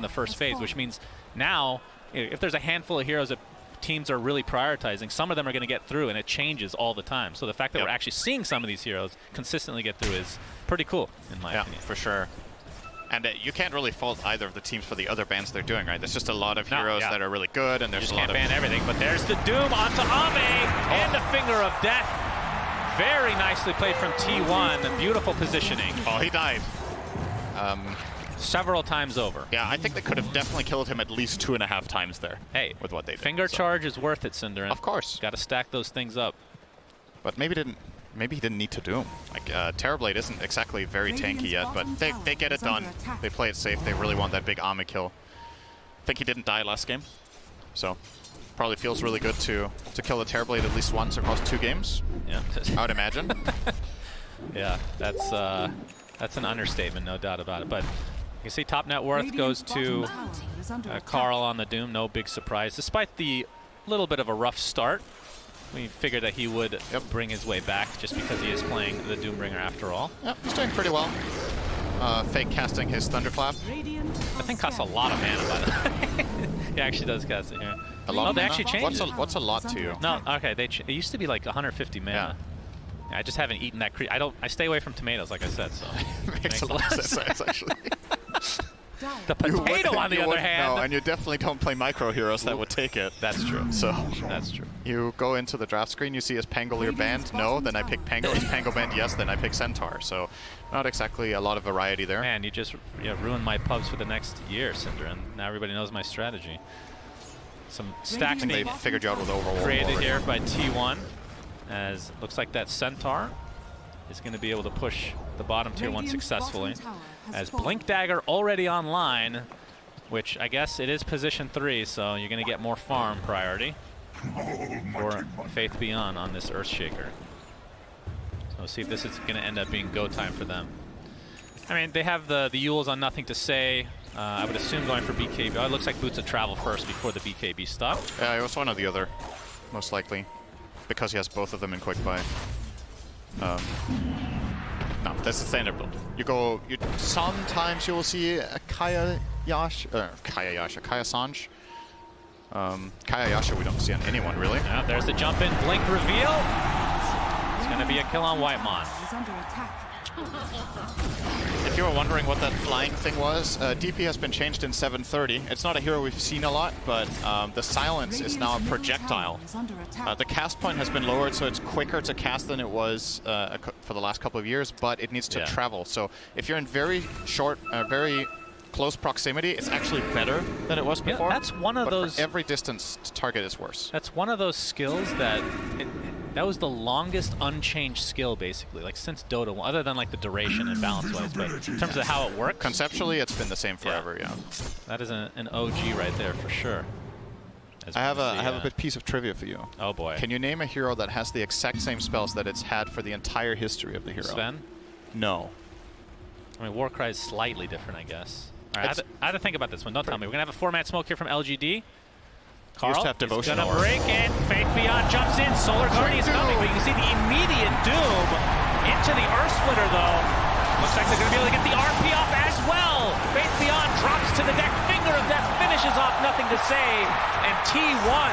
in the first phase, which means now if there's a handful of heroes that teams are really prioritizing, some of them are going to get through, and it changes all the time. So the fact that we're actually seeing some of these heroes consistently get through is pretty cool, in my opinion. For sure. And you can't really fault either of the teams for the other bans they're doing, right? There's just a lot of heroes that are really good, and there's a lot of... You just can't ban everything, but there's the Doom onto Ame, and the Finger of Death. Very nicely played from T1. Beautiful positioning. Oh, he died. Several times over. Yeah, I think they could have definitely killed him at least 2.5 times there. Hey, with what they did. Finger charge is worth it, Synderen. Of course. Got to stack those things up. But maybe he didn't need to Doom. Like, Terrorblade isn't exactly very tanky yet, but they get it done. They play it safe. They really want that big Ame kill. I think he didn't die last game, so probably feels really good to kill the Terrorblade at least once across 2 games. Yeah, I would imagine. Yeah, that's an understatement, no doubt about it. But you can see top net worth goes to Carl on the Doom. No big surprise, despite the little bit of a rough start. We figured that he would bring his way back just because he is playing the Doombringer after all. Yep, he's doing pretty well. Fake casting his Thunderclap. That thing costs a lot of mana, by the way. He actually does cast it here. A lot of they mana? actually changed it. What's a lot to you? No, okay, it used to be like 150 mana. Yeah, I just haven't eaten that I stay away from tomatoes, like I said, so. Makes a lot of sense, actually. The potato, on the other hand. No, and you definitely don't play micro heroes that would take it. That's true. So that's true. You go into the draft screen, you see is Pangolier banned? No, then I pick Pango. Is Pango banned? Yes, then I pick Centaur. So not exactly a lot of variety there. Man, you just ruined my pubs for the next year, Synderen. Now everybody knows my strategy. Some stacks they figured you out with Overworld created here by T1, as looks like that Centaur is going to be able to push the bottom tier 1 successfully. As Blink Dagger already online, which I guess it is position 3, so you're going to get more farm priority for Faith Beyond on this Earthshaker. So we'll see if this is going to end up being go time for them. I mean, they have the Yules on Nothing to Say. I would assume going for BKB. Oh, it looks like Boots of Travel first before the BKB stop. Yeah, it was one or the other, most likely, because he has both of them in quick buy. No, that's the standard build. Sometimes you will see a Kaya Sanj. Kaya Yasha we don't see on anyone, really. Yeah, there's the jump in, blink reveal. It's going to be a kill on Whitemon. If you were wondering what that flying thing was, DP has been changed in 7:30. It's not a hero we've seen a lot, but the silence is now a projectile. The cast point has been lowered, so it's quicker to cast than it was for the last couple of years, but it needs to travel. So if you're in very short, very close proximity, it's actually better than it was before. Yeah, that's one of those. For every distance to target is worse. That's one of those skills that that was the longest unchanged skill, basically, like since Dota, other than like the duration and balance-wise, but in terms of how it works. Conceptually, it's been the same forever, yeah. That is an OG right there for sure. I have a bit piece of trivia for you. Oh boy. Can you name a hero that has the exact same spells that it's had for the entire history of the hero? Sven? No. I mean, Warcry is slightly different, I guess. All right, I have to think about this one. Don't tell me. We're going to have a 4-man smoke here from LGD. Carl is going to break it. Faith Beyond jumps in. Solar Guardian is coming, but you can see the immediate Doom into the Earth Splitter, though. Looks like they're going to be able to get the RP off as well. Faith Beyond drops to the deck. Finger of Death finishes off Nothing to Say. And T1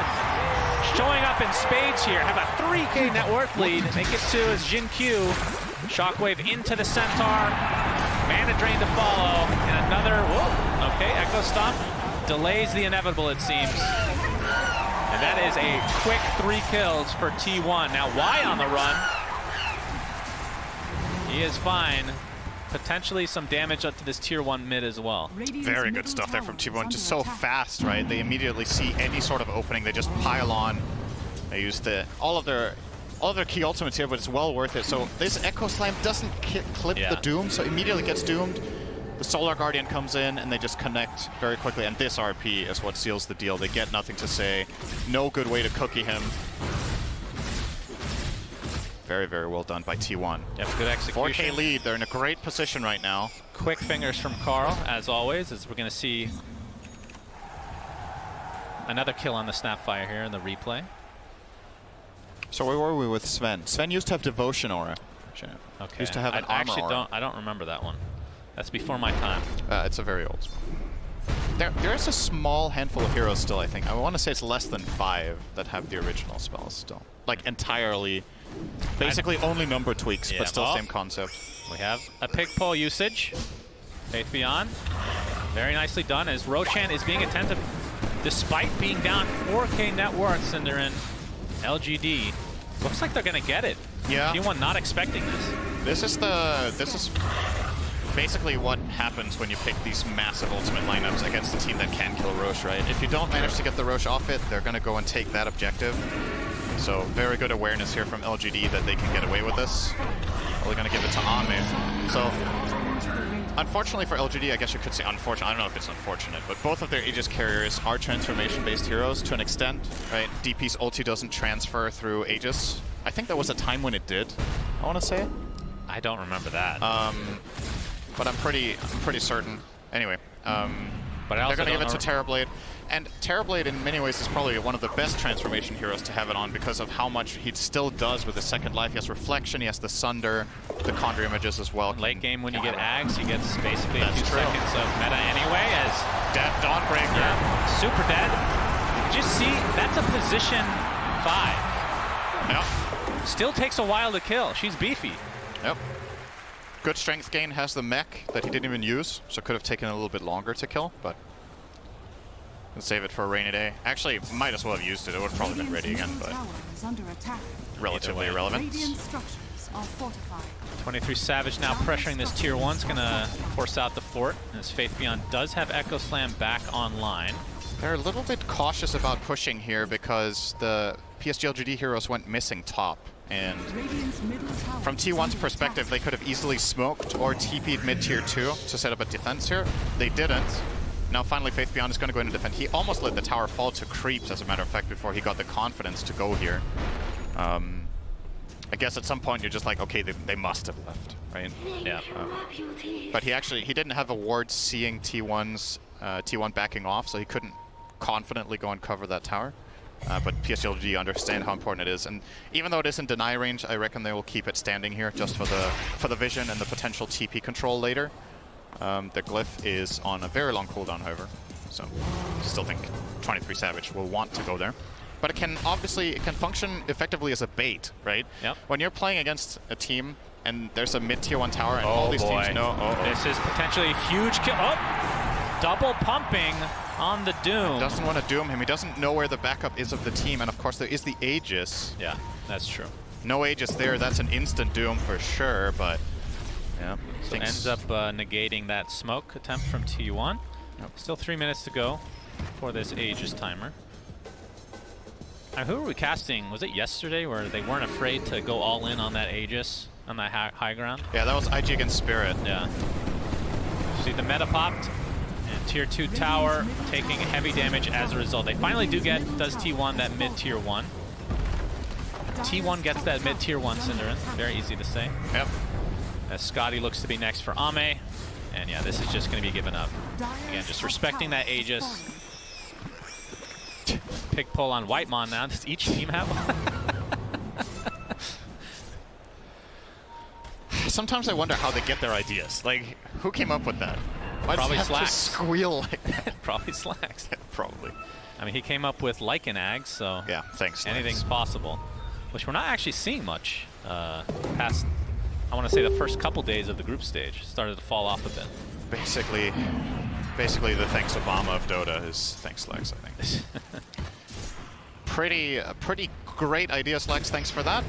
showing up in spades here. Have a 3K net worth lead. Make it 2 as Jin Q. Shockwave into the Centaur. Mana Drain to follow. And another, okay, Echo Stomp. Delays the inevitable, it seems. And that is a quick 3 kills for T1. Now Y on the run. He is fine. Potentially some damage up to this tier 1 mid as well. Very good stuff there from T1. Just so fast, right? They immediately see any sort of opening. They just pile on. They use all of their key ultimates here, but it's well worth it. So this Echo Slam doesn't clip the Doom, so immediately gets doomed. The Solar Guardian comes in, and they just connect very quickly. And this RP is what seals the deal. They get Nothing to Say. No good way to cookie him. Very, very well done by T1. Yep, good execution. 4K lead. They're in a great position right now. Quick fingers from Carl, as always, as we're going to see another kill on the Snapfire here in the replay. So where were we with Sven? Sven used to have Devotion Aura. Okay. Used to have an Armor Aura. I don't remember that one. That's before my time. It's a very old one. There's a small handful of heroes still, I think. I want to say it's less than 5 that have the original spells still. Like, entirely. Basically only number tweaks, but still same concept. We have a pick pull usage. Faith Beyond. Very nicely done as Roshan is being attentive despite being down 4K net worth, Cinderin. LGD. Looks like they're going to get it. Yeah. T1 not expecting this. This is basically what happens when you pick these massive ultimate lineups against a team that can kill Rosh, right? If you don't manage to get the Rosh off it, they're going to go and take that objective. So very good awareness here from LGD that they can get away with this. They're going to give it to Ame. So unfortunately for LGD, I guess you could say unfortunate. I don't know if it's unfortunate, but both of their Aegis carriers are transformation-based heroes to an extent, right? DP's ulti doesn't transfer through Aegis. I think there was a time when it did, I want to say. I don't remember that. But I'm pretty certain. Anyway, but they're going to give it to Terrorblade. And Terrorblade, in many ways, is probably one of the best transformation heroes to have it on because of how much he still does with his second life. He has Reflection, he has the Sunder, the Conjure images as well. Late game, when you get Ags, he gets basically a few seconds of meta anyway as dead Dawnbreaker. Yeah, super dead. Just see, that's a position 5. Yep. Still takes a while to kill. She's beefy. Yep. Good strength gain, has the mech that he didn't even use, so could have taken a little bit longer to kill, but can save it for a rainy day. Actually, might as well have used it. It would have probably been ready again, but relatively irrelevant. 23 Savage now pressuring this tier 1. It's going to force out the fort, as Faith Beyond does have Echo Slam back online. They're a little bit cautious about pushing here because the PSG LGD heroes went missing top. And from T1's perspective, they could have easily smoked or TP'd mid-tier 2 to set up a defense here. They didn't. Now finally Faith Beyond is going to go into defend. He almost let the tower fall to creeps, as a matter of fact, before he got the confidence to go here. I guess at some point you're just like, okay, they must have left, right? Yeah. But he didn't have a ward seeing T1 backing off, so he couldn't confidently go and cover that tower. But PSG understand how important it is, and even though it is in deny range, I reckon they will keep it standing here just for the vision and the potential TP control later. The glyph is on a very long cooldown, however, so still think 23 Savage will want to go there. But it can function effectively as a bait, right? Yep. When you're playing against a team and there's a mid-tier 1 tower and all these teams know, this is potentially a huge kill. Oh, double pumping on the Doom. Doesn't want to doom him. He doesn't know where the backup is of the team, and of course there is the Aegis. Yeah, that's true. No Aegis there, that's an instant doom for sure, but yeah. So ends up negating that smoke attempt from T1. Yep. Still 3 minutes to go for this Aegis timer. Who were we casting? Was it yesterday where they weren't afraid to go all in on that Aegis, on that high ground? Yeah, that was IG against Spirit. Yeah. See the meta popped, and tier 2 tower taking heavy damage as a result. They finally does T1 that mid-tier 1. T1 gets that mid-tier 1, Cinderin. Very easy to say. Yep. As Scotty looks to be next for Ame. And yeah, this is just going to be given up. Again, just respecting that Aegis. Pick pull on Whitemon now. Does each team have one? Sometimes I wonder how they get their ideas. Like, who came up with that? Why Probably does it have Slacks. to squeal like that? Probably Slacks. Yeah, probably. I mean, he came up with Lycan Ag, so yeah, thanks. Anything's possible. Which we're not actually seeing much past, I want to say, the first couple days of the group stage. Started to fall off a bit. Basically the thanks Obama of Dota is thanks Lex, I think. Pretty great idea, Lex. Thanks for that.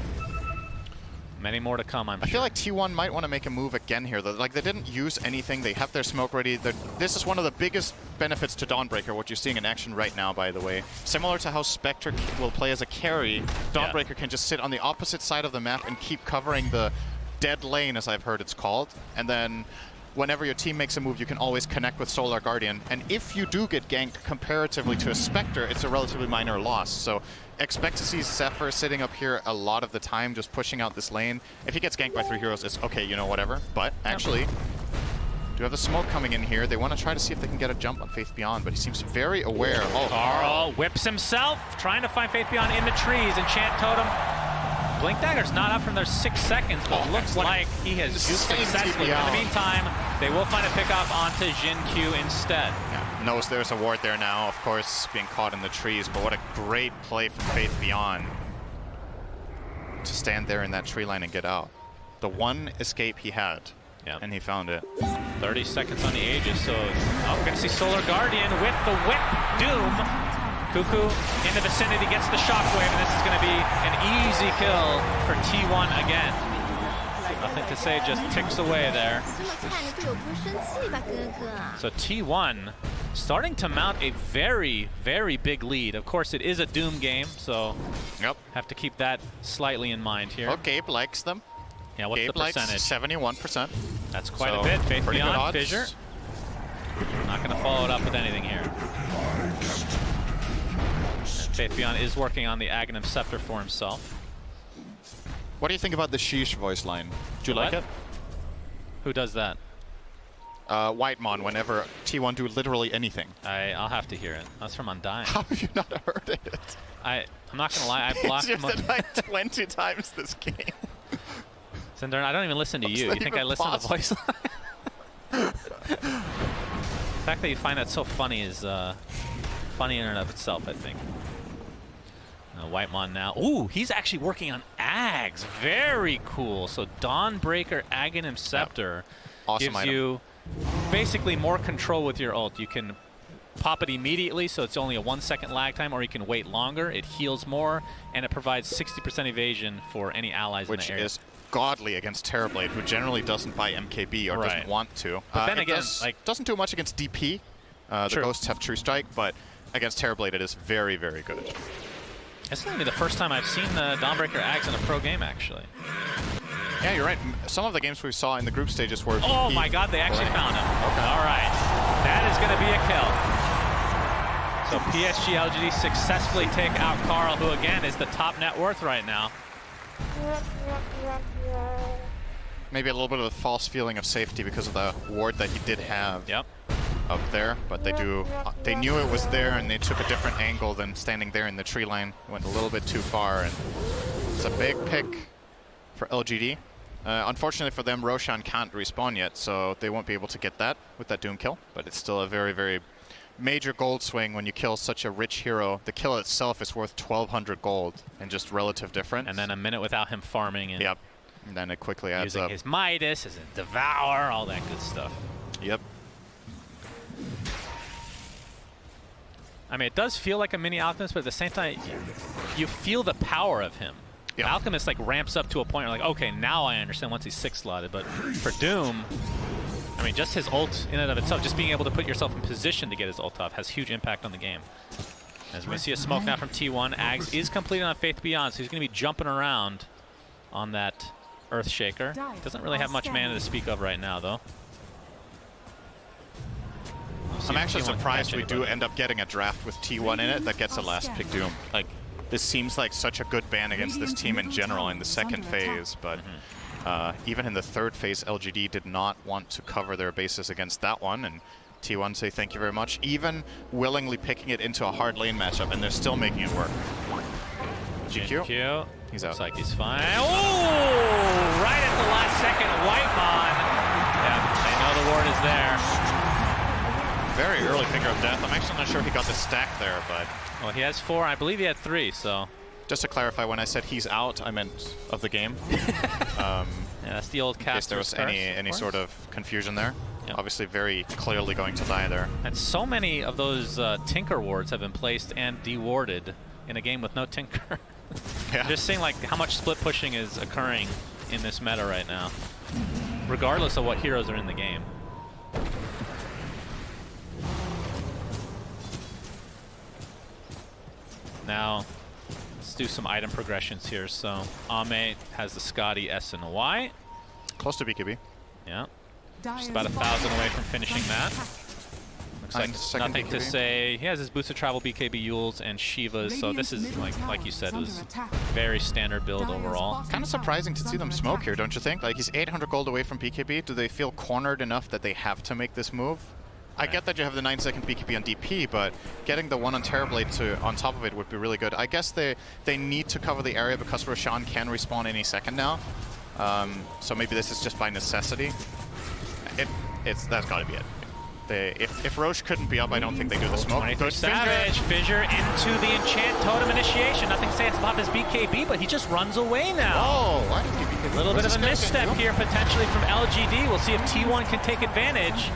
Many more to come, I'm sure. I feel like T1 might want to make a move again here. Like, they didn't use anything. They have their smoke ready. This is one of the biggest benefits to Dawnbreaker, what you're seeing in action right now, by the way. Similar to how Spectre will play as a carry, Dawnbreaker can just sit on the opposite side of the map and keep covering the dead lane, as I've heard it's called. And then whenever your team makes a move, you can always connect with Solar Guardian. And if you do get ganked comparatively to a Spectre, it's a relatively minor loss. So expect to see Zephyr sitting up here a lot of the time, just pushing out this lane. If he gets ganked by 3 heroes, it's okay, you know, whatever. But actually, do have the smoke coming in here. They want to try to see if they can get a jump on Faith Beyond, but he seems very aware. Oh, Carl whips himself, trying to find Faith Beyond in the trees. Enchant Totem. Blink Dagger's not up from their 6 seconds, but looks like he has used successfully. In the meantime, they will find a pickup onto Jin Q instead. Yeah. knows there's a ward there now, of course, being caught in the trees, but what a great play from Faith Beyond to stand there in that tree line and get out. The one escape he had, and he found it. 30 seconds on the Aegis, so we're going to see Solar Guardian with the whip. Doom. Cuckoo in the vicinity, gets the shockwave, and this is going to be an easy kill for T1 again. Nothing to say, just ticks away there. So T1 starting to mount a very, very big lead. Of course, it is a Doom game, so have to keep that slightly in mind here. Oh, Gabe likes them. Yeah, what's Gabe the percentage? 71%. That's quite a bit. Faith Beyond, Fissure. Not going to follow it up with anything here. And Faith Beyond is working on the Aghanim Scepter for himself. What do you think about the Sheesh voice line? Do you like it? Who does that? Whitemon, whenever T1 do literally anything. I'll have to hear it. That's from Undying. How have you not heard it? I'm not going to lie, I blocked him. It's like 20 times this game. Cinder, I don't even listen to you. You think I listen to the voice line? The fact that you find that so funny is funny in and of itself, I think. Whitemon now. Ooh, he's actually working on Ags. Very cool. So Dawnbreaker Aghanim Scepter awesome gives item. you basically more control with your ult. You can pop it immediately, so it's only a 1 second lag time, or you can wait longer. It heals more, and it provides 60% evasion for any allies in the area. Which is godly against Terrorblade, who generally doesn't buy MKB or doesn't want to. But then again, doesn't do much against DP. The Ghosts have True Strike, but against Terrorblade, it is very, very good. It's not even the first time I've seen the Dawnbreaker Ags in a pro game, actually. Yeah, you're right. Some of the games we saw in the group stages were... Oh my god, they actually found him. Okay. All right. That is going to be a kill. So PSG LGD successfully take out Carl, who again is the top net worth right now. Maybe a little bit of a false feeling of safety because of the ward that he did have up there, but they knew it was there, and they took a different angle than standing there in the tree line. Went a little bit too far, and it's a big pick for LGD. Unfortunately for them, Roshan can't respawn yet, so they won't be able to get that with that Doom kill, but it's still a very, very major gold swing when you kill such a rich hero. The kill itself is worth 1,200 gold and just relative difference. And then a minute without him farming. And and then it quickly adds using up. His Midas, his Devour, all that good stuff. Yep. I mean, it does feel like a mini Alchemist, but at the same time, you feel the power of him. The Alchemist like ramps up to a point where like, okay, now I understand once he's 6-slotted. But for Doom, I mean, just his ult in and of itself, just being able to put yourself in position to get his ult off has huge impact on the game. As we see a smoke now from T1, Ags is completed on Faith Beyond, so he's going to be jumping around on that Earthshaker. Doesn't really have much mana to speak of right now, though. I'm actually surprised we do end up getting a draft with T1 in it that gets a last pick Doom. Like, this seems like such a good ban against this team in general in the second phase, but even in the third phase, LGD did not want to cover their bases against that one, and T1 say thank you very much, even willingly picking it into a hard lane matchup, and they're still making it work. GQ. He's out. Looks like he's fine. Oh! Right at the last second, Whitemon. Yeah, they know the ward is there. Very early Finger of Death. I'm actually not sure he got the stack there, but... Well, he has 4. I believe he had 3, so... Just to clarify, when I said he's out, I meant of the game. Yeah, that's the old caster. In case there was any sort of confusion there. Yep. Obviously very clearly going to die there. And so many of those Tinker wards have been placed and dewarded in a game with no Tinker. Just seeing like how much split pushing is occurring in this meta right now, regardless of what heroes are in the game. Now, let's do some item progressions here. So, Ame has the Scotty S and Y. Close to BKB. Yeah. Just about 1,000 away from finishing that. Looks like nothing to say. He has his boosted travel BKB Yules and Shivas, so this is, like you said, was very standard build overall. Kind of surprising to see them smoke here, don't you think? Like, he's 800 gold away from BKB. Do they feel cornered enough that they have to make this move? I get that you have the 9-second BKB on DP, but getting the one on Terrorblade on top of it would be really good. I guess they need to cover the area because Roshan can respawn any second now. So maybe this is just by necessity. That's got to be it. If Roche couldn't be up, I don't think they do the smoke. Good Savage, Fissure into the Enchant Totem initiation. Nothing saying about his BKB, but he just runs away now. Oh, why did he BKB? A little bit of a misstep here potentially from LGD. We'll see if T1 can take advantage.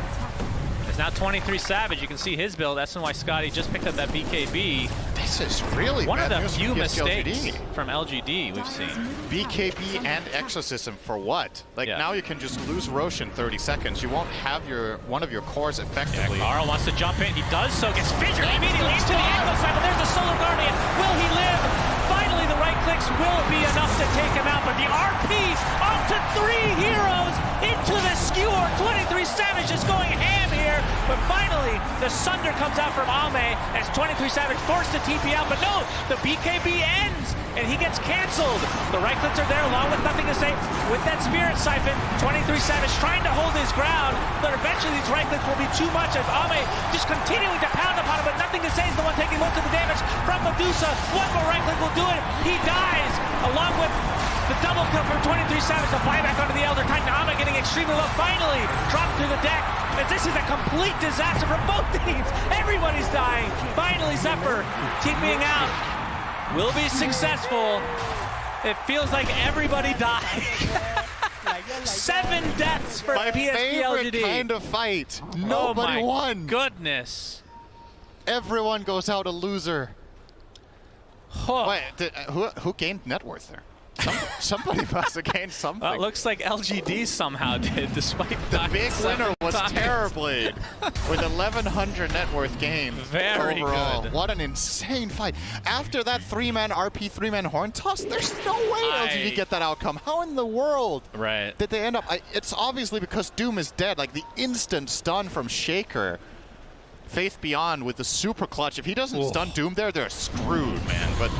There's now 23 Savage. You can see his build. That's why Scotty just picked up that BKB. This is really one of bad the news few from mistakes from LGD we've seen. BKB and Exosystem for what? Like now you can just lose Roche in 30 seconds. You won't have one of your cores effectively. Yeah, Carl wants to jump in. He does so. Gets Fissure immediately into the Echo Cycle. There's the Solar Guardian. Will he live? Finally, the right clicks will be enough to take him out. But the RP onto 3 heroes into the skewer. 23 Savage is going ham here. But finally, the Sunder comes out from Ame as 23 Savage forced to TP out. But no, the BKB ends and he gets canceled. The right clicks are there along with nothing to say. With that Spirit Siphon, 23 Savage trying to hold his ground. But eventually these right clicks will be too much as Ame just continuing to pound upon him. But nothing to say is the one taking most of the damage from Medusa. One more right click will do it. He dies along with the double kill from 23 Savage. The buyback onto the Elder Titan. Ame getting extremely low. Finally dropped through the deck. As this is a complete disaster for both teams. Everybody's dying. Finally Zephyr TPing out. Will be successful. It feels like everybody died. 7 deaths for My PSG favorite LGD. kind of fight. Nobody won. Goodness. Everyone goes out a loser. Oh. Wait, who gained net worth there? Somebody must have gained something. Well, it looks like LGD somehow did, despite the big winner was Terrorblade with 1,100 net worth gained. Very overall. good. What an insane fight. After that 3-man RP, 3-man horn toss, there's no way LGD get that outcome. How in the world did they end up? It's obviously because Doom is dead. Like the instant stun from Shaker. Faith Beyond with the super clutch. If he doesn't stun Doom there, they're screwed, man. But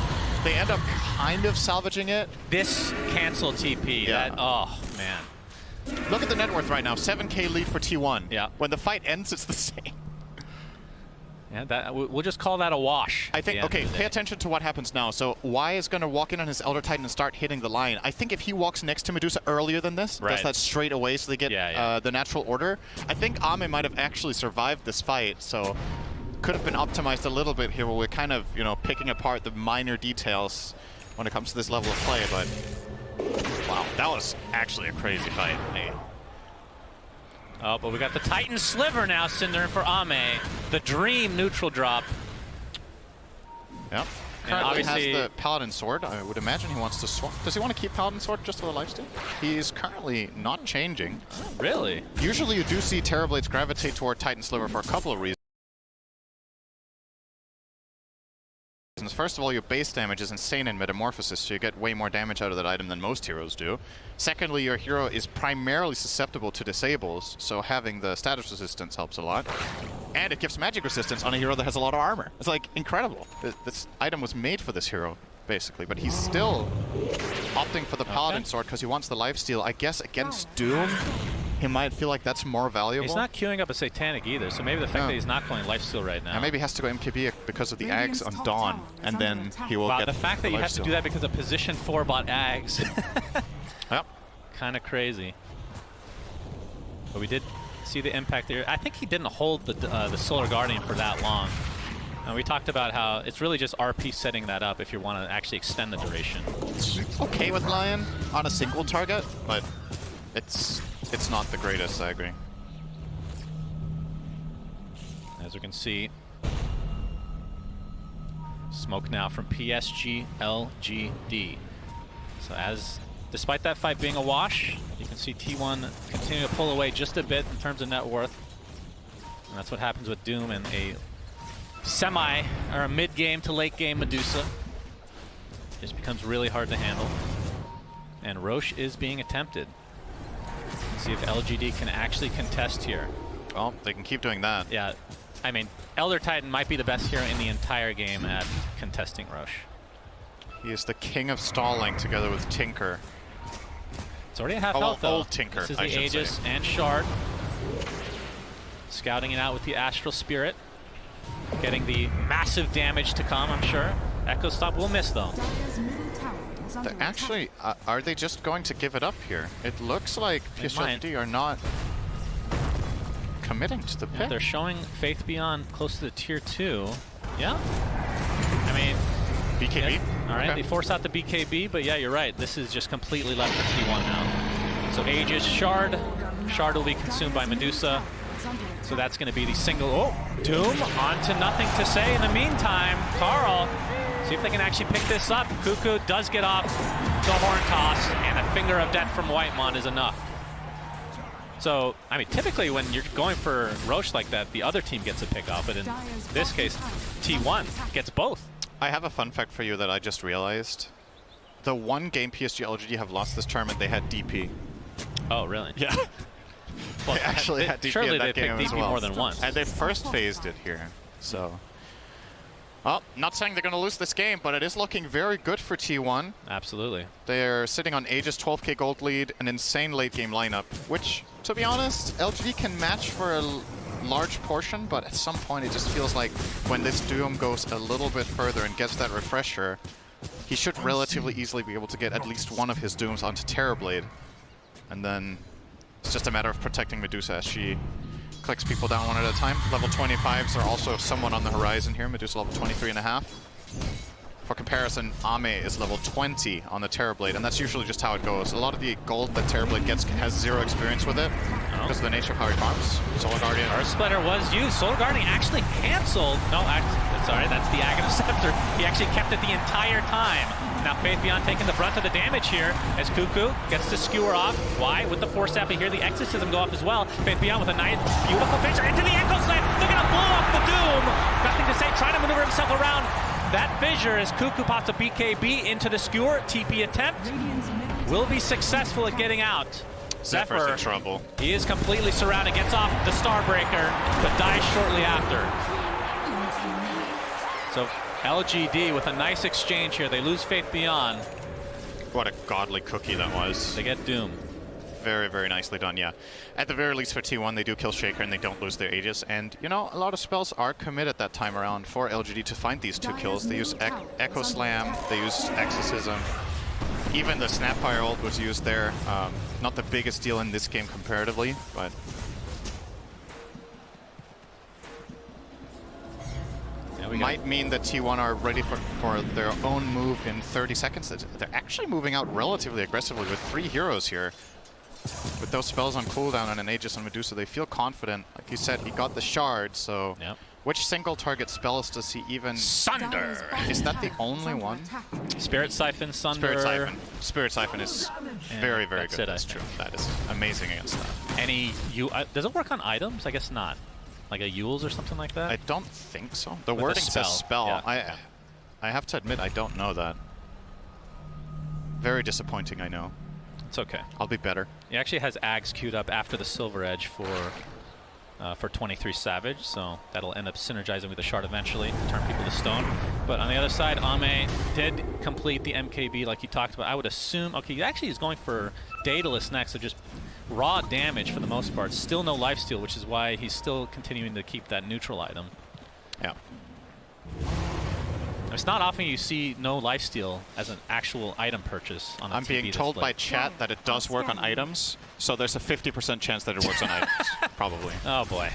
they end up kind of salvaging it. This cancel TP. Yeah. Oh, man. Look at the net worth right now. 7K lead for T1. Yeah. When the fight ends, it's the same. Yeah, we'll just call that a wash. I think, okay, pay attention to what happens now. So Y is going to walk in on his Elder Titan and start hitting the line. I think if he walks next to Medusa earlier than this, does that straight away so they get the natural order, I think Ame might have actually survived this fight. So could have been optimized a little bit here where we're kind of, you know, picking apart the minor details when it comes to this level of play. But wow, that was actually a crazy fight. Hey. Oh, but we got the Titan Sliver now, Cinder for Ame. The dream neutral drop. Yep. Currently has the Paladin Sword. I would imagine he wants to swap. Does he want to keep Paladin Sword just for the lifesteal? He's currently not changing. Oh, really? Usually you do see Terrorblades gravitate toward Titan Sliver for a couple of reasons. First of all, your base damage is insane in Metamorphosis, so you get way more damage out of that item than most heroes do. Secondly, your hero is primarily susceptible to disables, so having the status resistance helps a lot. And it gives magic resistance on a hero that has a lot of armor. It's like incredible. This item was made for this hero, basically, but he's still opting for the Paladin Sword because he wants the lifesteal. I guess against Doom, he might feel like that's more valuable. He's not queuing up a Satanic either, so maybe the fact that he's not going lifesteal right now. And maybe he has to go MKB because of the Ags on Dawn, and then he will get the fact that you have to do that because of position 4 bot Ags. Yep. Kind of crazy. But we did see the impact there. I think he didn't hold the Solar Guardian for that long. And we talked about how it's really just RP setting that up if you want to actually extend the duration. It's okay with Lion on a single target, but it's not the greatest, I agree. As you can see, smoke now from PSG LGD. So despite that fight being a wash, you can see T1 continue to pull away just a bit in terms of net worth. And that's what happens with Doom and a mid-game to late-game Medusa. Just becomes really hard to handle. And Roche is being attempted. Let's see if LGD can actually contest here. Well, they can keep doing that. Yeah, I mean, Elder Titan might be the best hero in the entire game at contesting Roche. He is the king of stalling together with Tinker. It's already a half health though. Old Tinker, this is the Aegis and Shard. Scouting it out with the Astral Spirit. Getting the massive damage to come, I'm sure. Echo Stop will miss though. Actually, are they just going to give it up here? It looks like PSG are not committing to the pick. They're showing Faith Beyond close to the tier 2. Yeah. I mean, BKB? Yeah. All right, they force out the BKB, but yeah, you're right. This is just completely left for T1 now. So Aegis, Shard. Shard will be consumed by Medusa. So that's going to be the single. Oh, Doom on to nothing to say. In the meantime, Carl, see if they can actually pick this up. Cuckoo does get off the horn toss, and a finger of death from Whitemon is enough. So, I mean, typically when you're going for Roche like that, the other team gets a pick off, but in this case, T1 gets both. I have a fun fact for you that I just realized. The one game PSG LGD have lost this tournament, they had DP. Oh, really? Yeah. Well, they actually had DP surely in that they game picked as DP well. more than once. And they first phased it here, so. Well, not saying they're going to lose this game, but it is looking very good for T1. Absolutely. They're sitting on Aegis 12k gold lead, an insane late game lineup, which, to be honest, LGD can match for a large portion, but at some point it just feels like when this Doom goes a little bit further and gets that refresher, he should relatively easily be able to get at least one of his Dooms onto Terrorblade. And then it's just a matter of protecting Medusa as she clicks people down one at a time. Level 25s are also somewhat on the horizon here. Medusa level 23.5. For comparison, Ame is level 20 on the Terrorblade, and that's usually just how it goes. A lot of the gold that Terrorblade gets has zero experience with it because of the nature of how he farms. Solar Guardian. Earth Splitter was used. Solar Guardian actually canceled. No, sorry, that's the Aghanim Scepter. He actually kept it the entire time. Now Faith Beyond taking the brunt of the damage here as Cuckoo gets to skewer off. Why? With the Force Staff, you hear the Exorcism go off as well. Faith Beyond with a nice, beautiful fissure into the Echo Slam. They're going to blow off the Doom. Nothing to say, trying to maneuver himself around that fissure as Cuckoo pops a BKB into the skewer. TP attempt will be successful at getting out. Zephyr's in trouble. He is completely surrounded, gets off the Starbreaker, but dies shortly after. So LGD with a nice exchange here. They lose Faith Beyond. What a godly cookie that was. They get Doom. Very, very nicely done, yeah. At the very least for T1, they do kill Shaker and they don't lose their Aegis. And, you know, a lot of spells are committed that time around for LGD to find these 2 kills. They use Echo Slam, they use Exorcism. Even the Snapfire ult was used there. Not the biggest deal in this game comparatively, but... might mean that T1 are ready for their own move in 30 seconds. They're actually moving out relatively aggressively with 3 heroes here. With those spells on cooldown and an Aegis on Medusa, they feel confident. Like you said, he got the shard, so... Yep. Which single target spells does he even... Sunder! Is that the only one? Spirit Siphon, Sunder... Spirit Siphon is very, very good. That's true. That is amazing against that. Any... does it work on items? I guess not. Like a Yules or something like that? I don't think so. The wording says spell. Yeah. I have to admit, I don't know that. Very disappointing, I know. It's okay. I'll be better. He actually has Ags queued up after the Silver Edge for 23 Savage, so that'll end up synergizing with the Shard eventually to turn people to stone. But on the other side, Ame did complete the MKB like you talked about. I would assume... Okay, he actually is going for Daedalus next, so just raw damage for the most part. Still no lifesteal, which is why he's still continuing to keep that neutral item. Yeah. It's not often you see no lifesteal as an actual item purchase on a I'm being told by chat that it does work on items, so there's a 50% chance that it works on items, probably. Oh boy.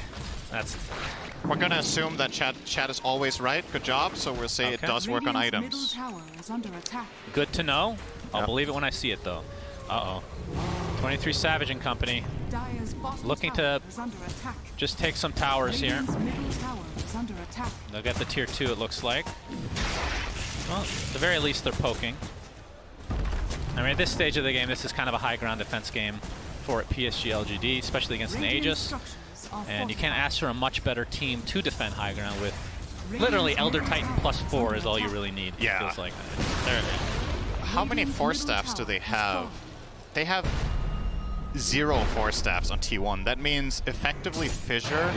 We're going to assume that chat is always right. Good job. So we'll say it does work on items. Good to know. I'll believe it when I see it, though. Uh-oh. 23 Savage and company. Looking to just take some towers here. They'll get the tier 2, it looks like. Well, at the very least, they're poking. I mean, at this stage of the game, this is kind of a high ground defense game for PSG LGD, especially against an Aegis. And you can't ask for a much better team to defend high ground with literally Elder Titan +4 is all you really need. Yeah. It feels like. How many Force Staffs do they have? They have 0 Force Staffs on T1. That means effectively Fissure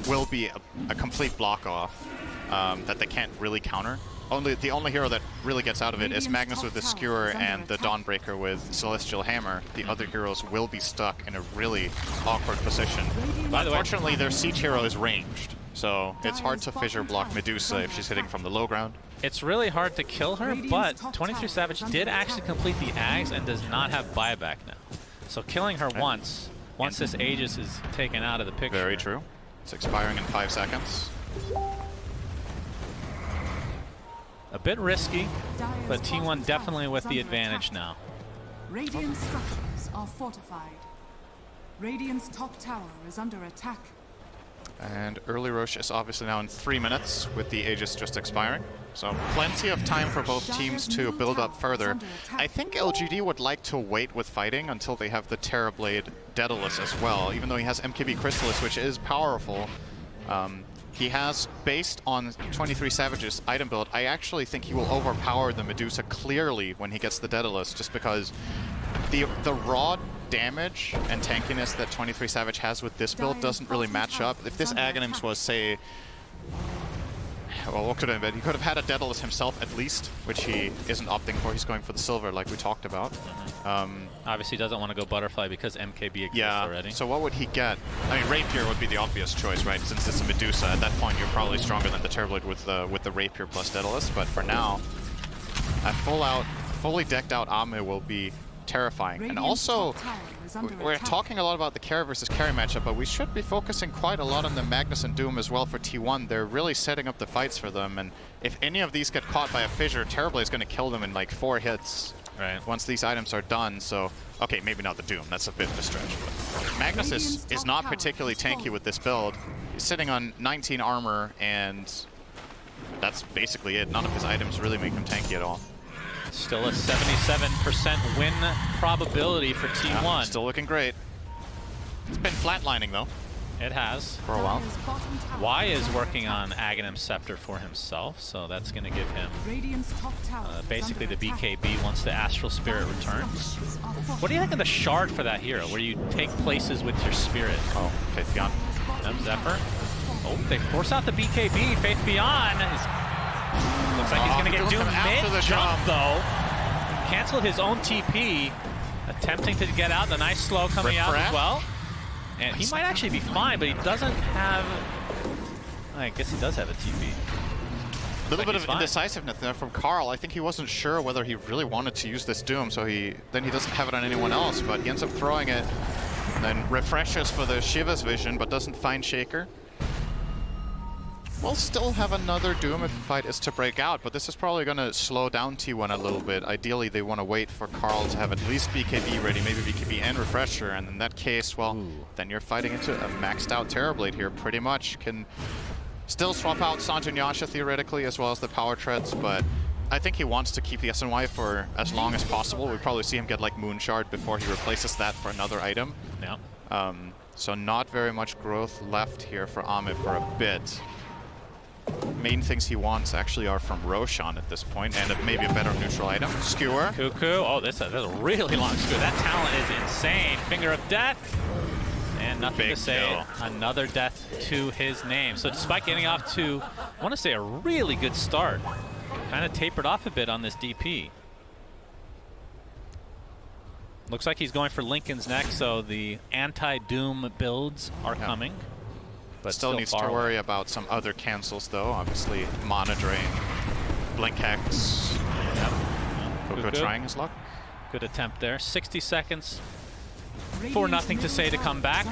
will be a complete block off that they can't really counter. The only hero that really gets out of it is Magnus with the Skewer and the Dawnbreaker with Celestial Hammer. The other heroes will be stuck in a really awkward position. By the way, unfortunately, their siege hero is ranged, so it's hard to Fissure block Medusa if she's hitting from the low ground. It's really hard to kill her, but 23 Savage did actually complete the Ags and does not have buyback now. So killing her once once this Aegis is taken out of the picture. Very true. It's expiring in 5 seconds. A bit risky, but T1 definitely with the advantage now. Radiant structures are fortified. Radiant's top tower is under attack. And early Roche is obviously now in 3 minutes with the Aegis just expiring. So plenty of time for both teams to build up further. I think LGD would like to wait with fighting until they have the Terrorblade Daedalus as well, even though he has MKB Crystallis, which is powerful. He has, based on 23 Savage's item build, I actually think he will overpower the Medusa clearly when he gets the Daedalus, just because the raw damage and tankiness that 23 Savage has with this build doesn't really match up. If this Aghanims was, say, well, what could have been? He could have had a Daedalus himself at least, which he isn't opting for. He's going for the silver, like we talked about. Obviously doesn't want to go Butterfly because MKB exists already. So what would he get? I mean, Rapier would be the obvious choice, right? Since it's a Medusa, at that point you're probably stronger than the Terrorblade with the Rapier plus Daedalus. But for now, a fully decked out Ame will be terrifying. And also, we're talking a lot about the carry versus carry matchup, but we should be focusing quite a lot on the Magnus and Doom as well for T1. They're really setting up the fights for them, and if any of these get caught by a fissure, Terrorblade is going to kill them in like 4 hits once these items are done. So, okay, maybe not the Doom. That's a bit of a stretch. But Magnus is not particularly tanky with this build. He's sitting on 19 armor, and that's basically it. None of his items really make him tanky at all. Still a 77% win probability for T1. Yeah, still looking great. It's been flatlining though. It has. For a while. Y is working on Aghanim Scepter for himself, so that's going to give him basically the BKB once the Astral Spirit returns. What do you think of the shard for that hero, where you take places with your spirit? Oh, Faith Beyond. Zephyr. Oh, they force out the BKB. Faith Beyond is... Looks like he's going to get Doom mid-jump, though. Canceled his own TP, attempting to get out. The nice slow coming out as well. And he might actually be fine, but he doesn't have... I guess he does have a TP. A little bit of indecisiveness there from Carl. I think he wasn't sure whether he really wanted to use this Doom, so then he doesn't have it on anyone else, but he ends up throwing it, and then refreshes for the Shiva's vision, but doesn't find Shaker. We'll still have another Doom if the fight is to break out, but this is probably going to slow down T1 a little bit. Ideally, they want to wait for Carl to have at least BKB ready, maybe BKB and Refresher, and in that case, well, then you're fighting into a maxed out Terrorblade here, pretty much. Can still swap out Sanj and Yasha theoretically, as well as the Power Treads, but I think he wants to keep the SNY for as long as possible. We'll probably see him get like Moon Shard before he replaces that for another item. Yeah. So not very much growth left here for Ame for a bit. Main things he wants actually are from Roshan at this point, and maybe a better neutral item. Skewer. Cuckoo. Oh, that's a really long skewer. That talent is insane. Finger of Death. And nothing Big to say. kill. Another death to his name. So despite getting off to, I want to say, a really good start, kind of tapered off a bit on this DP. Looks like he's going for Lincoln's next, so the anti-Doom builds are coming. But still needs to worry about some other cancels though. Obviously, Mana Drain, Blink Hex. Yep. Cuckoo trying his luck. Good attempt there. 60 seconds for nothing to say to come back.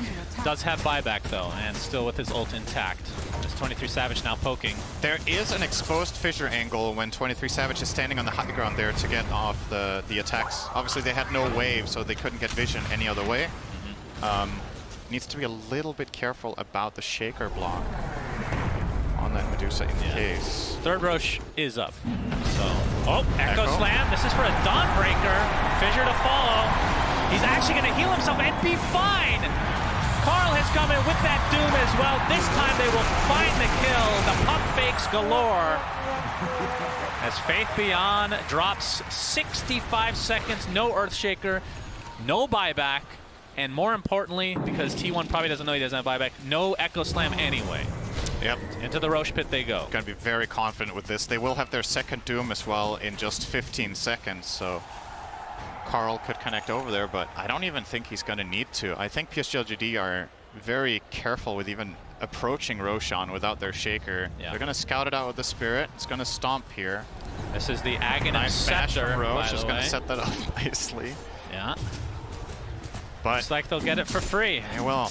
Does have buyback though, and still with his ult intact. This 23 Savage now poking. There is an exposed fissure angle when 23 Savage is standing on the high ground there to get off the attacks. Obviously, they had no wave, so they couldn't get vision any other way. Needs to be a little bit careful about the Shaker block on that Medusa in case. Third Roche is up. So, Echo Slam. This is for a Dawnbreaker. Fissure to follow. He's actually going to heal himself and be fine. Carl has come in with that Doom as well. This time they will find the kill. The pump fakes galore. As Faith Beyond drops 65 seconds, no Earthshaker, no buyback. And more importantly, because T1 probably doesn't know he doesn't have buyback, no Echo Slam anyway. Yep. Into the Roche pit they go. Going to be very confident with this. They will have their second Doom as well in just 15 seconds, so Carl could connect over there, but I don't even think he's going to need to. I think PSG are very careful with even approaching Roshan without their Shaker. Yeah. They're going to scout it out with the Spirit. It's going to stomp here. This is the Aghanim Scepter. Scepter, Roche is going to set that up nicely. Yeah. But looks like they'll get it for free. They will.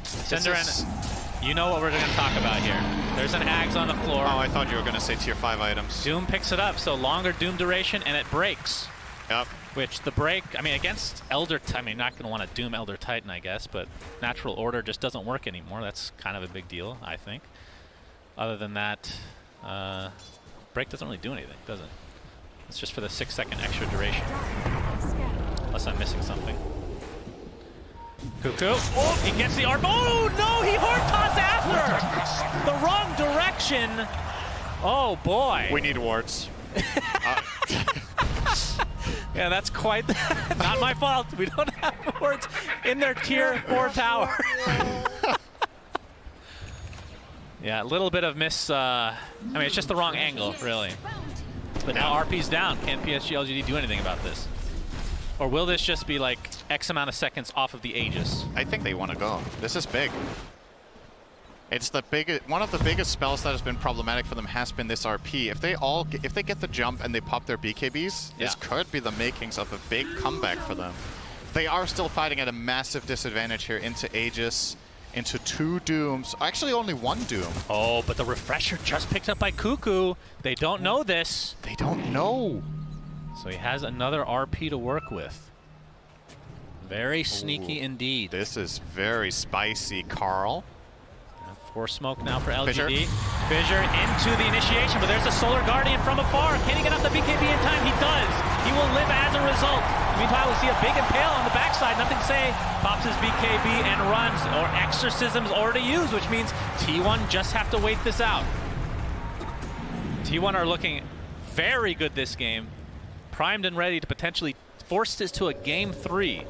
Cinderin, you know what we're going to talk about here. There's an Ags on the floor. Oh, I thought you were going to say tier 5 items. Doom picks it up, so longer Doom duration, and it breaks. Yep. Which the break, I mean, against Elder, I mean, not going to want to Doom Elder Titan, I guess, but Natural Order just doesn't work anymore. That's kind of a big deal, I think. Other than that, break doesn't really do anything, does it? It's just for the 6-second extra duration. Unless I'm missing something. Cuckoo. Oh, he gets the arc. Oh, no, he hard toss after! The wrong direction. Oh, boy. We need wards. Yeah, that's quite not my fault. We don't have wards in their tier 4 tower. Yeah, a little bit of miss. I mean, it's just the wrong angle, really. But now RP's down. Can PSG LGD do anything about this? Or will this just be like X amount of seconds off of the Aegis? I think they want to go. This is big. It's the biggest, one of the biggest spells that has been problematic for them has been this RP. If they get the jump and they pop their BKBs, this could be the makings of a big comeback for them. They are still fighting at a massive disadvantage here into Aegis, into 2 Dooms. Actually, only 1 Doom. Oh, but the refresher just picked up by Cuckoo. They don't know this. They don't know. So he has another RP to work with. Very sneaky indeed. This is very spicy, Carl. 4 smoke now for LGD. Fissure. Fissure into the initiation, but there's a Solar Guardian from afar. Can he get off the BKB in time? He does. He will live as a result. Meanwhile, we see a big impale on the backside. Nothing to say. Pops his BKB and runs, or Exorcism's already used, which means T1 just have to wait this out. T1 are looking very good this game. Primed and ready to potentially force this to a game 3.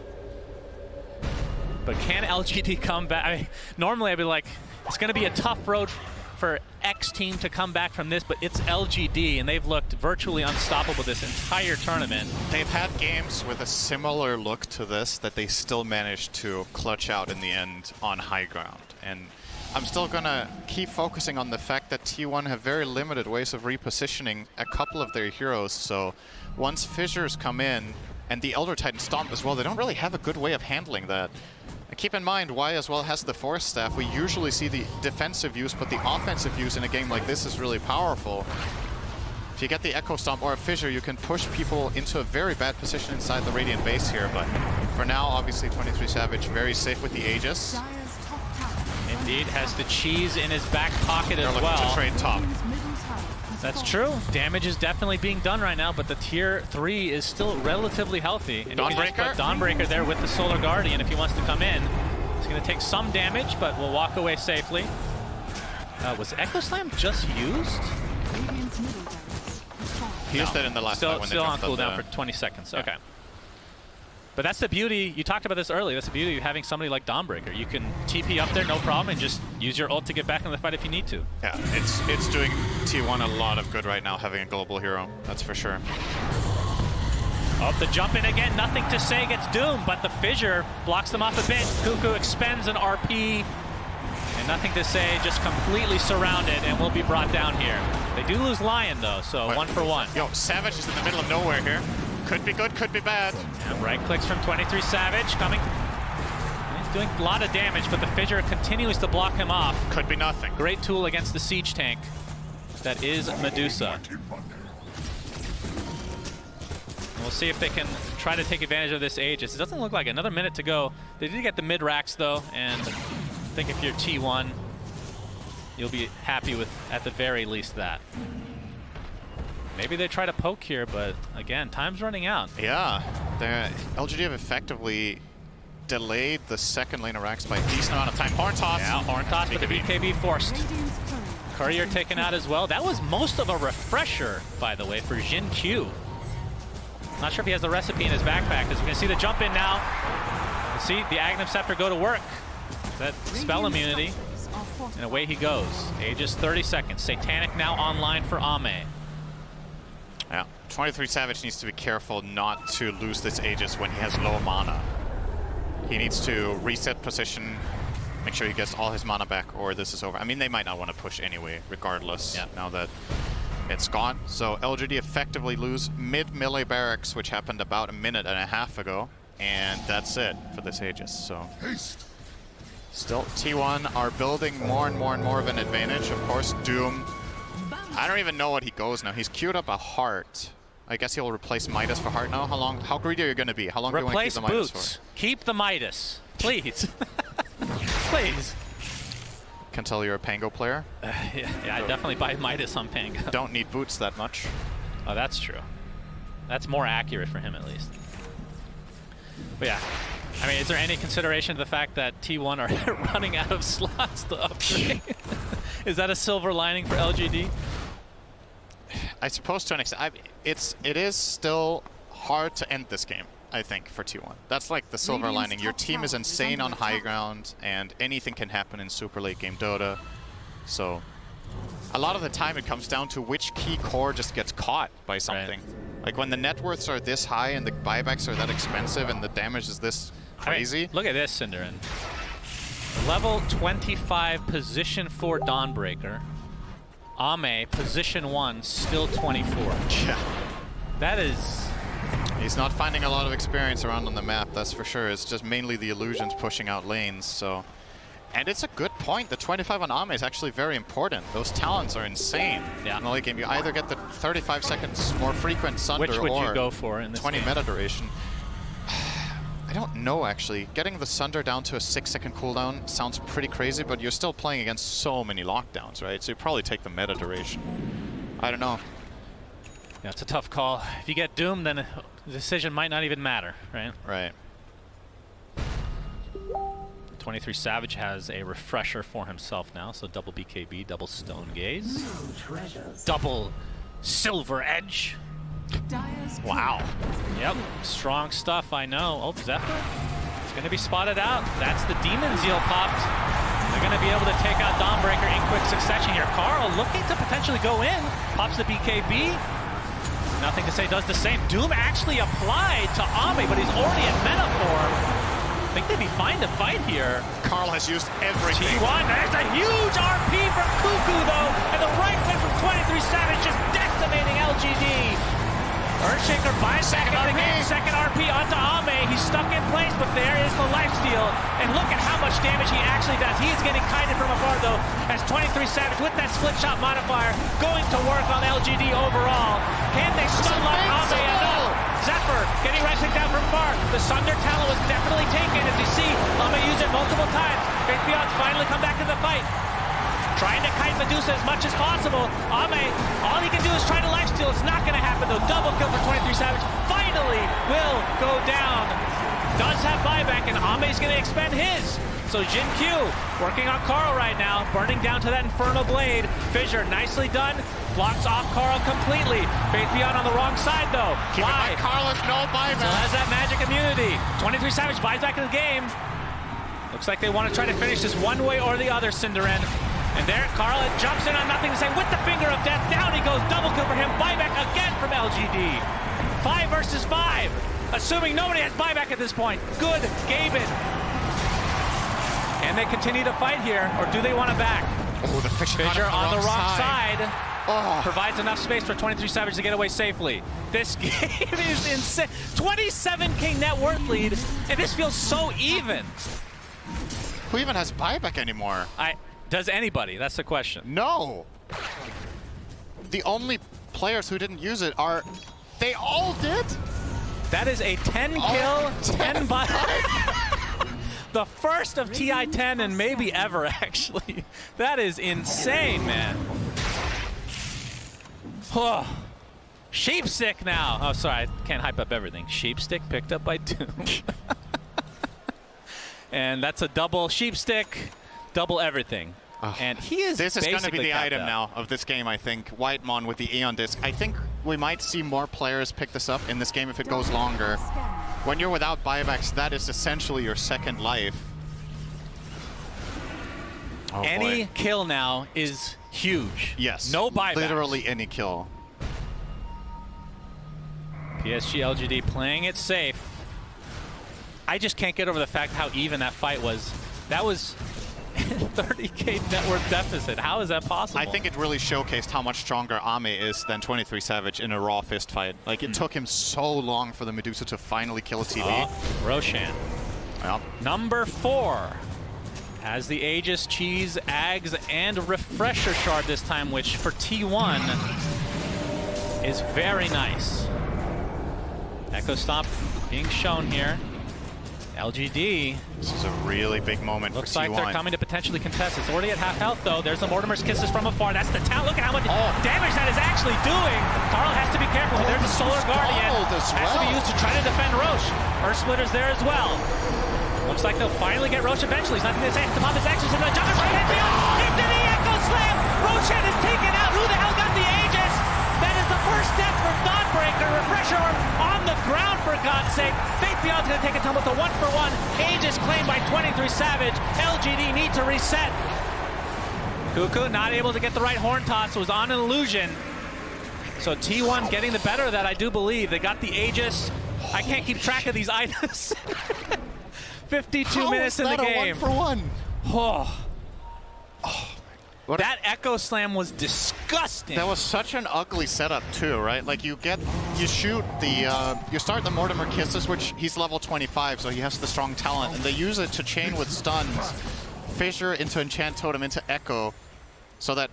But can LGD come back? I mean, normally I'd be like, it's going to be a tough road for X team to come back from this, but it's LGD, and they've looked virtually unstoppable this entire tournament. They've had games with a similar look to this that they still managed to clutch out in the end on high ground. And I'm still going to keep focusing on the fact that T1 have very limited ways of repositioning a couple of their heroes, so once Fissures come in, and the Elder Titan Stomp as well, they don't really have a good way of handling that. Keep in mind, Y as well has the Force Staff. We usually see the defensive use, but the offensive use in a game like this is really powerful. If you get the Echo Stomp or a Fissure, you can push people into a very bad position inside the Radiant base here, but for now, obviously 23 Savage very safe with the Aegis. Indeed, has the cheese in his back pocket as well. They're looking to trade top. That's true. Damage is definitely being done right now, but the tier 3 is still relatively healthy. And Dawnbreaker? Dawnbreaker there with the Solar Guardian if he wants to come in. He's going to take some damage, but will walk away safely. Was Echo Slam just used? He used it in the last fight when they Still on jumped cooldown for 20 seconds. Yeah. Okay. But that's the beauty. You talked about this earlier. That's the beauty of having somebody like Dawnbreaker. You can TP up there, no problem, and just use your ult to get back in the fight if you need to. Yeah, it's doing T1 a lot of good right now, having a global hero. That's for sure. Oh, the jump in again. Nothing to say gets Doom, but the Fissure blocks them off a bit. Cuckoo expends an RP. And nothing to say, just completely surrounded and will be brought down here. They do lose Lion, though, so 1 for 1. Yo, Savage is in the middle of nowhere here. Could be good, could be bad. And right clicks from 23 Savage coming. He's doing a lot of damage, but the Fissure continues to block him off. Could be nothing. Great tool against the siege tank. That is Medusa. We'll see if they can try to take advantage of this Aegis. It doesn't look like another minute to go. They did get the mid racks though, and I think if you're T1, you'll be happy with at the very least that. Maybe they try to poke here, but again, time's running out. Yeah, LGD have effectively delayed the second lane of racks by a decent amount of time. Horn toss. Yeah, Horn toss, but the BKB forced. Courier taken out as well. That was most of a refresher, by the way, for Jin Q. Not sure if he has the recipe in his backpack, as we can see the jump in now. You see the Aghanim Scepter go to work. That spell immunity, and away he goes. Aegis 30 seconds. Satanic now online for Ame. Yeah, 23 Savage needs to be careful not to lose this Aegis when he has low mana. He needs to reset position, make sure he gets all his mana back, or this is over. I mean, they might not want to push anyway, regardless, now that it's gone. So LGD effectively lose mid-melee barracks, which happened about a minute and a half ago. and that's it for this Aegis. So still T1 are building more and more of an advantage. Of course, Doom, I don't even know what he goes now. He's queued up a heart. I guess he'll replace Midas for heart now. How greedy are you going to be? How long do you want to keep the Midas for? Keep the Midas, please. Please. Can tell you're a Pango player. Yeah, I definitely buy Midas on Pango. Don't need boots that much. Oh, that's true. That's more accurate for him, at least. But yeah, I mean, is there any consideration to the fact that T1 are running out of slots to upgrade? Is that a silver lining for LGD? I suppose to an extent. It is still hard to end this game, I think, for T1. That's like the silver lining. Your team is insane on high ground, and anything can happen in super late game Dota. So a lot of the time it comes down to which key core just gets caught by something. Right. Like when the net worths are this high and the buybacks are that expensive and the damage is this crazy. I mean, look at this, Cinderin. Level 25, position 4 Dawnbreaker. Ame, position 1, still 24. Yeah. That is... He's not finding a lot of experience around on the map, that's for sure. It's just mainly the illusions pushing out lanes, so... And it's a good point. The 25 on Ame is actually very important. Those talents are insane. Yeah. In the late game, you either get the 35 seconds more frequent Sunder Which would or you go for in this 20 game? meta duration. I don't know, actually. Getting the Sunder down to a 6-second cooldown sounds pretty crazy, but you're still playing against so many lockdowns, right? So you probably take the meta duration. I don't know. Yeah, it's a tough call. If you get Doom, then the decision might not even matter, right? Right. 23 Savage has a refresher for himself now, so double BKB, double Stone Gaze, double Silver Edge. Wow. Yep, strong stuff, I know. Oh, Zephyr is going to be spotted out. That's the Demon Zeal popped. They're going to be able to take out Dawnbreaker in quick succession here. Carl looking to potentially go in. Pops the BKB. Nothing to say, does the same. Doom actually applied to Ame, but he's already in meta form. I think they'd be fine to fight here. Carl has used everything. T1, there's a huge RP from Cuckoo, though, and the right click from 23 Savage just decimating LGD. Earthshaker buys back out again. Second RP onto Ame. He's stuck in place, but there is the lifesteal. And look at how much damage he actually does. He is getting kited from afar, though, as 23 Savage with that split shot modifier going to work on LGD overall. Can they stun lock Ame enough? Zephyr getting right clicked down from far. The Sunder talent was definitely taken. As you see, Ame use it multiple times. Faith Beyond's finally come back to the fight. Trying to kite Medusa as much as possible. Ame, all he can do is try to lifesteal. It's not going to happen, though. Double kill for 23 Savage. Finally will go down. Does have buyback, and Ame's going to expend his. So Jin Q working on Carl right now, burning down to that Inferno Blade. Fissure, nicely done. Blocks off Carl completely. Faith Beyond on the wrong side, though. Why? Carl has no buyback. Still has that magic immunity. 23 Savage buys back in the game. Looks like they want to try to finish this one way or the other, Cinderin. And there, Carl jumps in on nothing to say with the finger of death. Down he goes, double kill for him. Buyback again from LGD. 5 versus 5. Assuming nobody has buyback at this point. Good, Gaben. And they continue to fight here, or do they want to back? Oh, the Fissure on the wrong side. Oh. Provides enough space for 23 Savage to get away safely. This game is insane. 27k net worth lead, and this feels so even. Who even has buyback anymore? Does anybody? That's the question. No. The only players who didn't use it are... They all did? That is a 10 kill, 10 buy. The first of TI-10 and maybe ever, actually. That is insane, man. Oh. Sheepstick now. Oh, sorry, I can't hype up everything. Sheepstick picked up by Doom. And that's a double Sheepstick. Double everything. And he is This is going to be the item out. now of this game, I think. Whitemon with the Aeon Disc. I think we might see more players pick this up in this game if it goes longer. When you're without buybacks, that is essentially your second life. Oh, any kill now is huge. Yes. No buybacks. Literally any kill. PSG LGD playing it safe. I just can't get over the fact how even that fight was. That was 30K net worth deficit. How is that possible? I think it really showcased how much stronger Ame is than 23 Savage in a raw fist fight. Like, it took him so long for the Medusa to finally kill a TV. Oh, Roshan. Yep. Number 4 has the Aegis, Cheese, Ags, and Refresher Shard this time, which for T1 is very nice. Echo Stomp being shown here. LGD. This is a really big moment Looks for T1. like they're coming to potentially contest. It's already at half health, though. There's the Mortimer's Kisses from afar. That's the talent. Look at how much damage that is actually doing. Carl has to be careful. There's a Solar Guardian. Has to be used to try to defend Roche. Earth Splitter's there as well. Looks like they'll finally get Roche eventually. He's not going to say to pop his Exorcism. The jump is right into the Echo Slam. Roshan is taken out. Who the hell got the Aegis? That is the first step for Dawnbreaker. Refresher on the ground, for God's sake. Faith Beyond's going to take a tumble with a 1-for-1. Aegis claimed by 23 Savage. LGD need to reset. Cuckoo not able to get the right horn toss. Was on an illusion. So T1 getting the better of that, I do believe. They got the Aegis. I can't keep track of these items. 52 minutes in the game. 1-for-1? Oh. That Echo Slam was disgusting. That was such an ugly setup too, right? Like you shoot the, you start the Mortimer Kisses, which he's level 25, so he has the strong talent, and they use it to chain with stuns, fissure into Enchant Totem into Echo, so that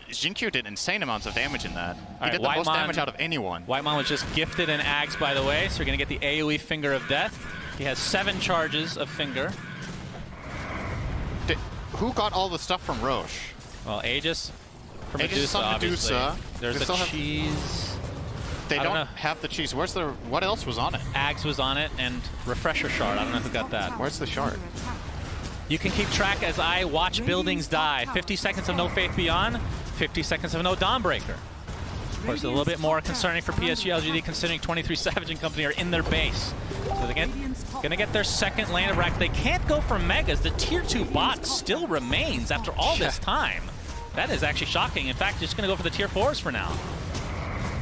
Jinkyu did insane amounts of damage in that. He did the most damage out of anyone. Whitemon was just gifted an Ags, by the way, so you're gonna get the AoE Finger of Death. He has 7 charges of Finger. Who got all the stuff from Roche? Well, Aegis for Aegis Medusa, on Medusa. obviously. There's a Cheese. They don't have the Cheese. Where's the? What else was on it? Ags was on it, and Refresher Shard. I don't know who got that. Where's the shard? You can keep track as I watch buildings die. 50 seconds of no Faith Beyond, 50 seconds of no Dawnbreaker. Of course, a little bit more concerning for PSG LGD, considering 23 Savage and company are in their base. So they're gonna get their second lane of rack. They can't go for Megas. The tier 2 bot still remains after all this time. That is actually shocking. In fact, just gonna go for the tier 4s for now.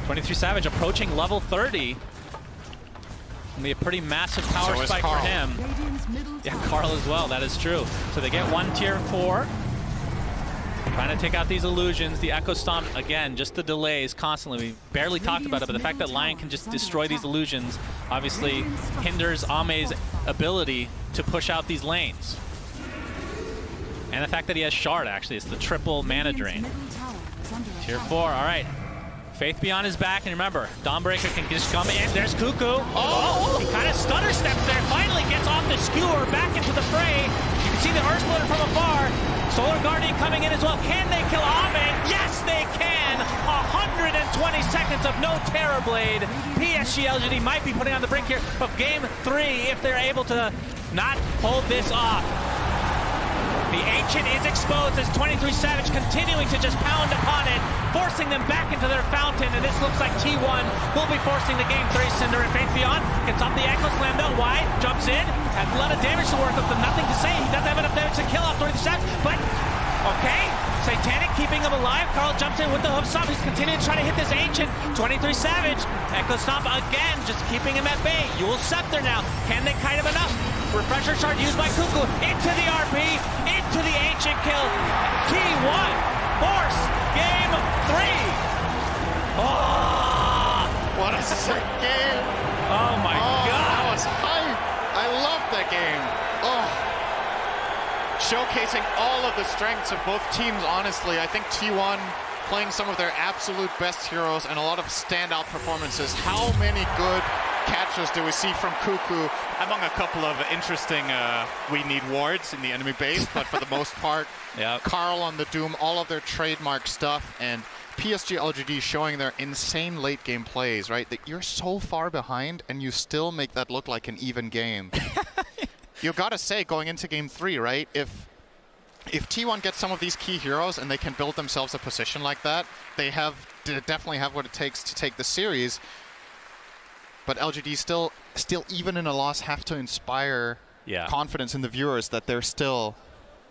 23 Savage approaching level 30. Gonna be a pretty massive power spike for him. Yeah, Carl as well, that is true. So they get 1 tier 4. Trying to take out these illusions. The Echo Stomp, again, just the delays constantly. We barely talked about it, but the fact that Lion can just destroy these illusions obviously hinders Ame's ability to push out these lanes. And the fact that he has Shard, actually. It's the triple mana drain. Tier 4, all right. Faith Beyond is back, and remember, Dawnbreaker can just come in. There's Cuckoo. Oh, he kind of stutter steps there. Finally gets off the skewer, back into the fray. You can see the Earth Splitter from afar. Solar Guardian coming in as well. Can they kill Ame? Yes, they can. 120 seconds of no Terror Blade. PSG LGD might be putting on the brink here of Game 3 if they're able to not hold this off. The Ancient is exposed as 23 Savage continuing to just pound upon it, forcing them back into their fountain, and this looks like T1 will be forcing the Game 3. Cinder and Faith Beyond gets off the Echo Slam though. Why? Jumps in, has a lot of damage to work with, but nothing to say. He doesn't have enough damage to kill off 23 Savage, but okay. Satanic keeping him alive. Carl jumps in with the Hoof Stomp. He's continuing to try to hit this Ancient. 23 Savage. Echo Stomp again, just keeping him at bay. Yule Scepter now. Can they kite him enough? Refresher Shard used by Cuckoo. Into the RP. Into the Ancient kill. T1 force Game 3. Oh! What a sick game. Oh my God. That was hype. I love that game. Oh. Showcasing all of the strengths of both teams, honestly. I think T1 playing some of their absolute best heroes and a lot of standout performances. How many good catches do we see from Cuckoo, among a couple of interesting we need wards in the enemy base, but for the most part, Carl on the Doom, all of their trademark stuff, and PSG LGD showing their insane late game plays, right? That you're so far behind and you still make that look like an even game. You gotta say, going into Game 3, right? If T1 gets some of these key heroes and they can build themselves a position like that, they definitely have what it takes to take the series. But LGD still even in a loss, have to inspire confidence in the viewers that they're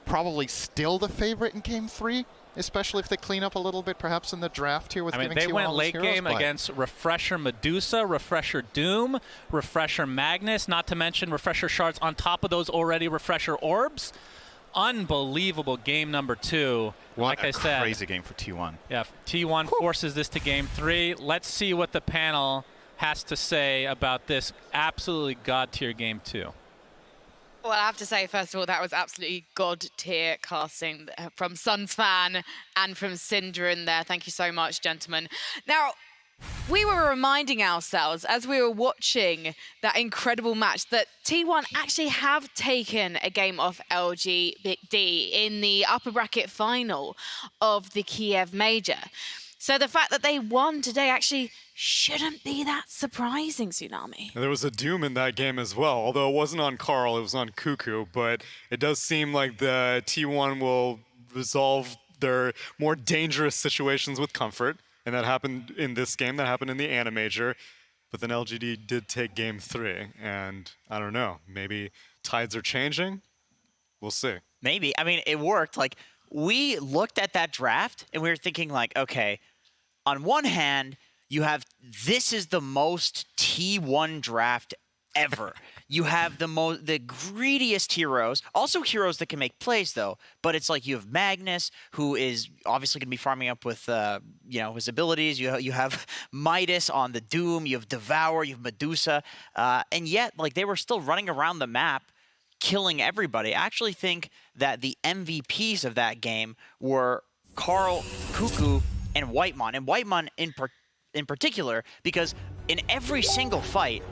probably still the favorite in Game 3. Especially if they clean up a little bit, perhaps in the draft here with giving T1 they went all late these heroes, game against Refresher Medusa, Refresher Doom, Refresher Magnus, not to mention Refresher Shards on top of those already Refresher Orbs. unbelievable game number 2. What like I said, crazy game for T1. Yeah, T1 forces this to game 3. Let's see what the panel has to say about this absolutely god-tier game 2. Well, I have to say, first of all, that was absolutely god-tier casting from Suns fan and from Cinder in there. Thank you so much, gentlemen. Now, we were reminding ourselves as we were watching that incredible match that T1 actually have taken a game off LGD in the upper bracket final of the Kiev Major. So the fact that they won today actually shouldn't be that surprising, Tsunami. There was a Doom in that game as well, although it wasn't on Carl, it was on Cuckoo, but it does seem like the T1 will resolve their more dangerous situations with comfort. And that happened in this game, that happened in the Ana Major. But then LGD did take game 3, and I don't know, maybe tides are changing? We'll see. Maybe. I mean, it worked. Like, we looked at that draft, and we were thinking, like, okay, on one hand, you have, this is the most T1 draft ever. You have the greediest heroes, also heroes that can make plays though. But it's like you have Magnus, who is obviously going to be farming up with his abilities. You have Midas on the Doom. You have Devour. You have Medusa, and yet like they were still running around the map, killing everybody. I actually think that the MVPs of that game were Carl, Cuckoo, and Whitemon. And Whitemon in particular, because in every single fight,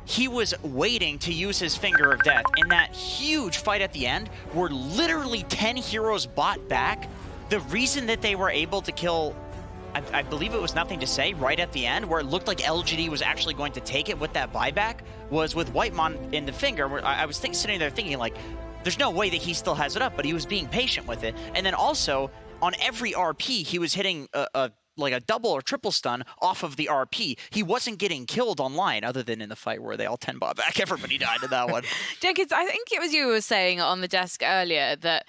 he was waiting to use his Finger of Death. In that huge fight at the end, where literally 10 heroes bought back, the reason that they were able to kill, I believe it was Nothing to Say right at the end, where it looked like LGD was actually going to take it with that buyback, was with Whitemon in the Finger, where I was sitting there thinking, like, there's no way that he still has it up, but he was being patient with it. And then also, on every RP, he was hitting like a double or triple stun off of the RP. He wasn't getting killed online, other than in the fight where they all 10 bought back. Everybody died in that one. Jenkins, I think it was you who was saying on the desk earlier that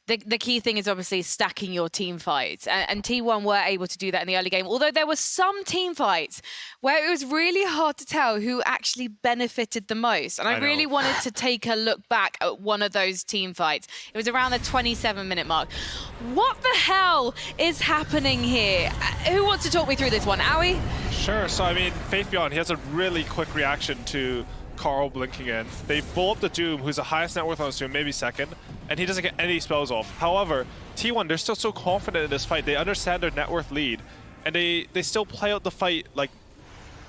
the key thing is obviously stacking your team fights. And T1 were able to do that in the early game, although there were some team fights where it was really hard to tell who actually benefited the most. And I really wanted to take a look back at one of those team fights. It was around the 27-minute mark. What the hell is happening here? Who wants to talk me through this one? Aoi? Sure. So, I mean, Faith Beyond, he has a really quick reaction to Carl blinking in. They blow up the Doom, who's the highest net worth on the Doom, maybe second, and he doesn't get any spells off. However, T1, they're still so confident in this fight. They understand their net worth lead, and they still play out the fight like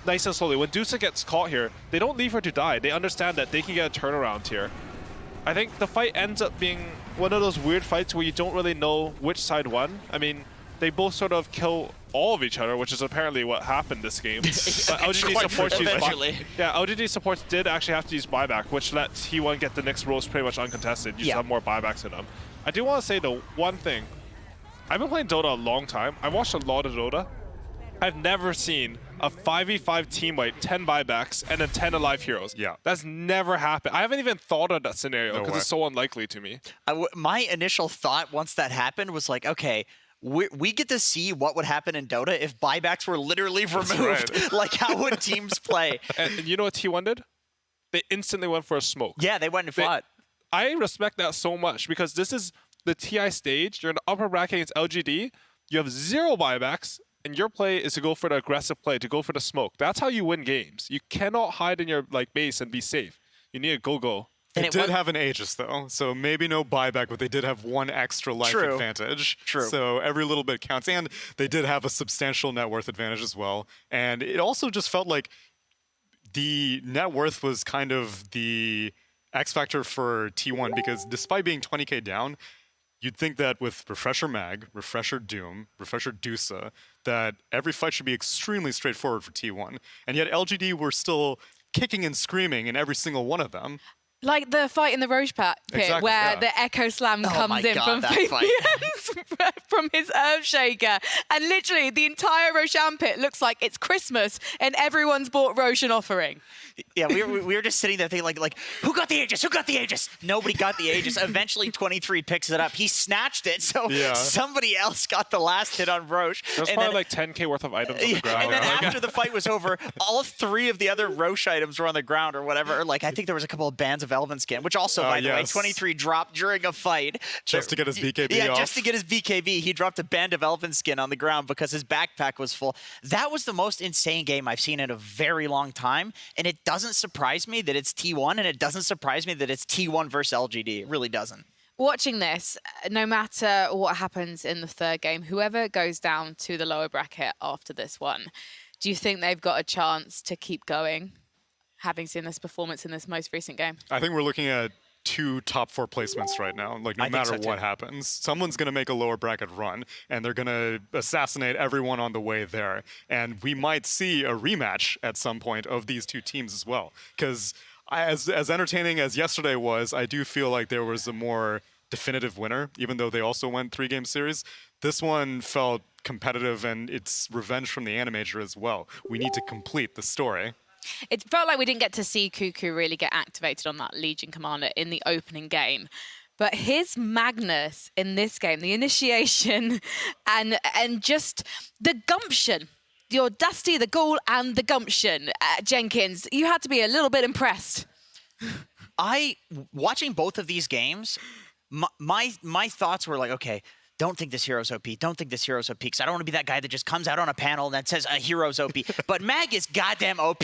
nice and slowly. When Dusa gets caught here, they don't leave her to die. They understand that they can get a turnaround here. I think the fight ends up being one of those weird fights where you don't really know which side won. I mean, they both sort of kill all of each other, which is apparently what happened this game. But LGD supports LGD supports did actually have to use buyback, which let T1 get the next roast pretty much uncontested. You just have more buybacks in them. I do want to say though, one thing. I've been playing Dota a long time. I've watched a lot of Dota. I've never seen a 5v5 team wipe, 10 buybacks, and then 10 alive heroes. Yeah. That's never happened. I haven't even thought of that scenario because it's so unlikely to me. My initial thought once that happened was like, okay, we get to see what would happen in Dota if buybacks were literally removed. Right. Like, how would teams play? And you know what T1 did? They instantly went for a smoke. Yeah, they went and fought. I respect that so much because this is the TI stage. You're in the upper bracket against LGD. You have 0 buybacks, and your play is to go for the aggressive play, to go for the smoke. That's how you win games. You cannot hide in your base and be safe. You need a go-go. It did have an Aegis, though, so maybe no buyback, but they did have 1 extra life advantage. True. So every little bit counts. And they did have a substantial net worth advantage as well. And it also just felt like the net worth was kind of the X factor for T1, because despite being 20k down, you'd think that with Refresher Mag, Refresher Doom, Refresher Dusa, that every fight should be extremely straightforward for T1. And yet LGD were still kicking and screaming in every single one of them. Like the fight in the Roche pit where the Echo Slam comes in from from his Earthshaker. And literally the entire Roshan pit looks like it's Christmas and everyone's bought Roshan offering. Yeah, we were just sitting there thinking like, who got the Aegis? Who got the Aegis? Nobody got the Aegis. Eventually, 23 picks it up. He snatched it, so somebody else got the last hit on Roche. There's probably like 10k worth of items on the ground. And then after the fight was over, all 3 of the other Roche items were on the ground or whatever. Like, I think there was a couple of bands of Elven skin, which also, by the way, 23 dropped during a fight. Just to get his BKB off. Yeah, just to get his BKB. He dropped a band of Elven skin on the ground because his backpack was full. That was the most insane game I've seen in a very long time, and it doesn't surprise me that it's T1, and it doesn't surprise me that it's T1 versus LGD. It really doesn't. Watching this, no matter what happens in the third game, whoever goes down to the lower bracket after this one, do you think they've got a chance to keep going, having seen this performance in this most recent game? I think we're looking at 2 top 4 placements right now. Like, no matter what happens, someone's going to make a lower bracket run, and they're going to assassinate everyone on the way there. And we might see a rematch at some point of these 2 teams as well. Because as entertaining as yesterday was, I do feel like there was a more definitive winner, even though they also went 3-game series. This one felt competitive, and it's revenge from the Animator as well. We need to complete the story. It felt like we didn't get to see Cuckoo really get activated on that Legion Commander in the opening game. But his Magnus in this game, the initiation and just the gumption, the audacity, the gall, and the gumption, Jenkins, you had to be a little bit impressed. Watching both of these games, my thoughts were like, okay, don't think this hero's OP. Don't think this hero's OP, because I don't want to be that guy that just comes out on a panel and then says a hero's OP. But Mag is goddamn OP.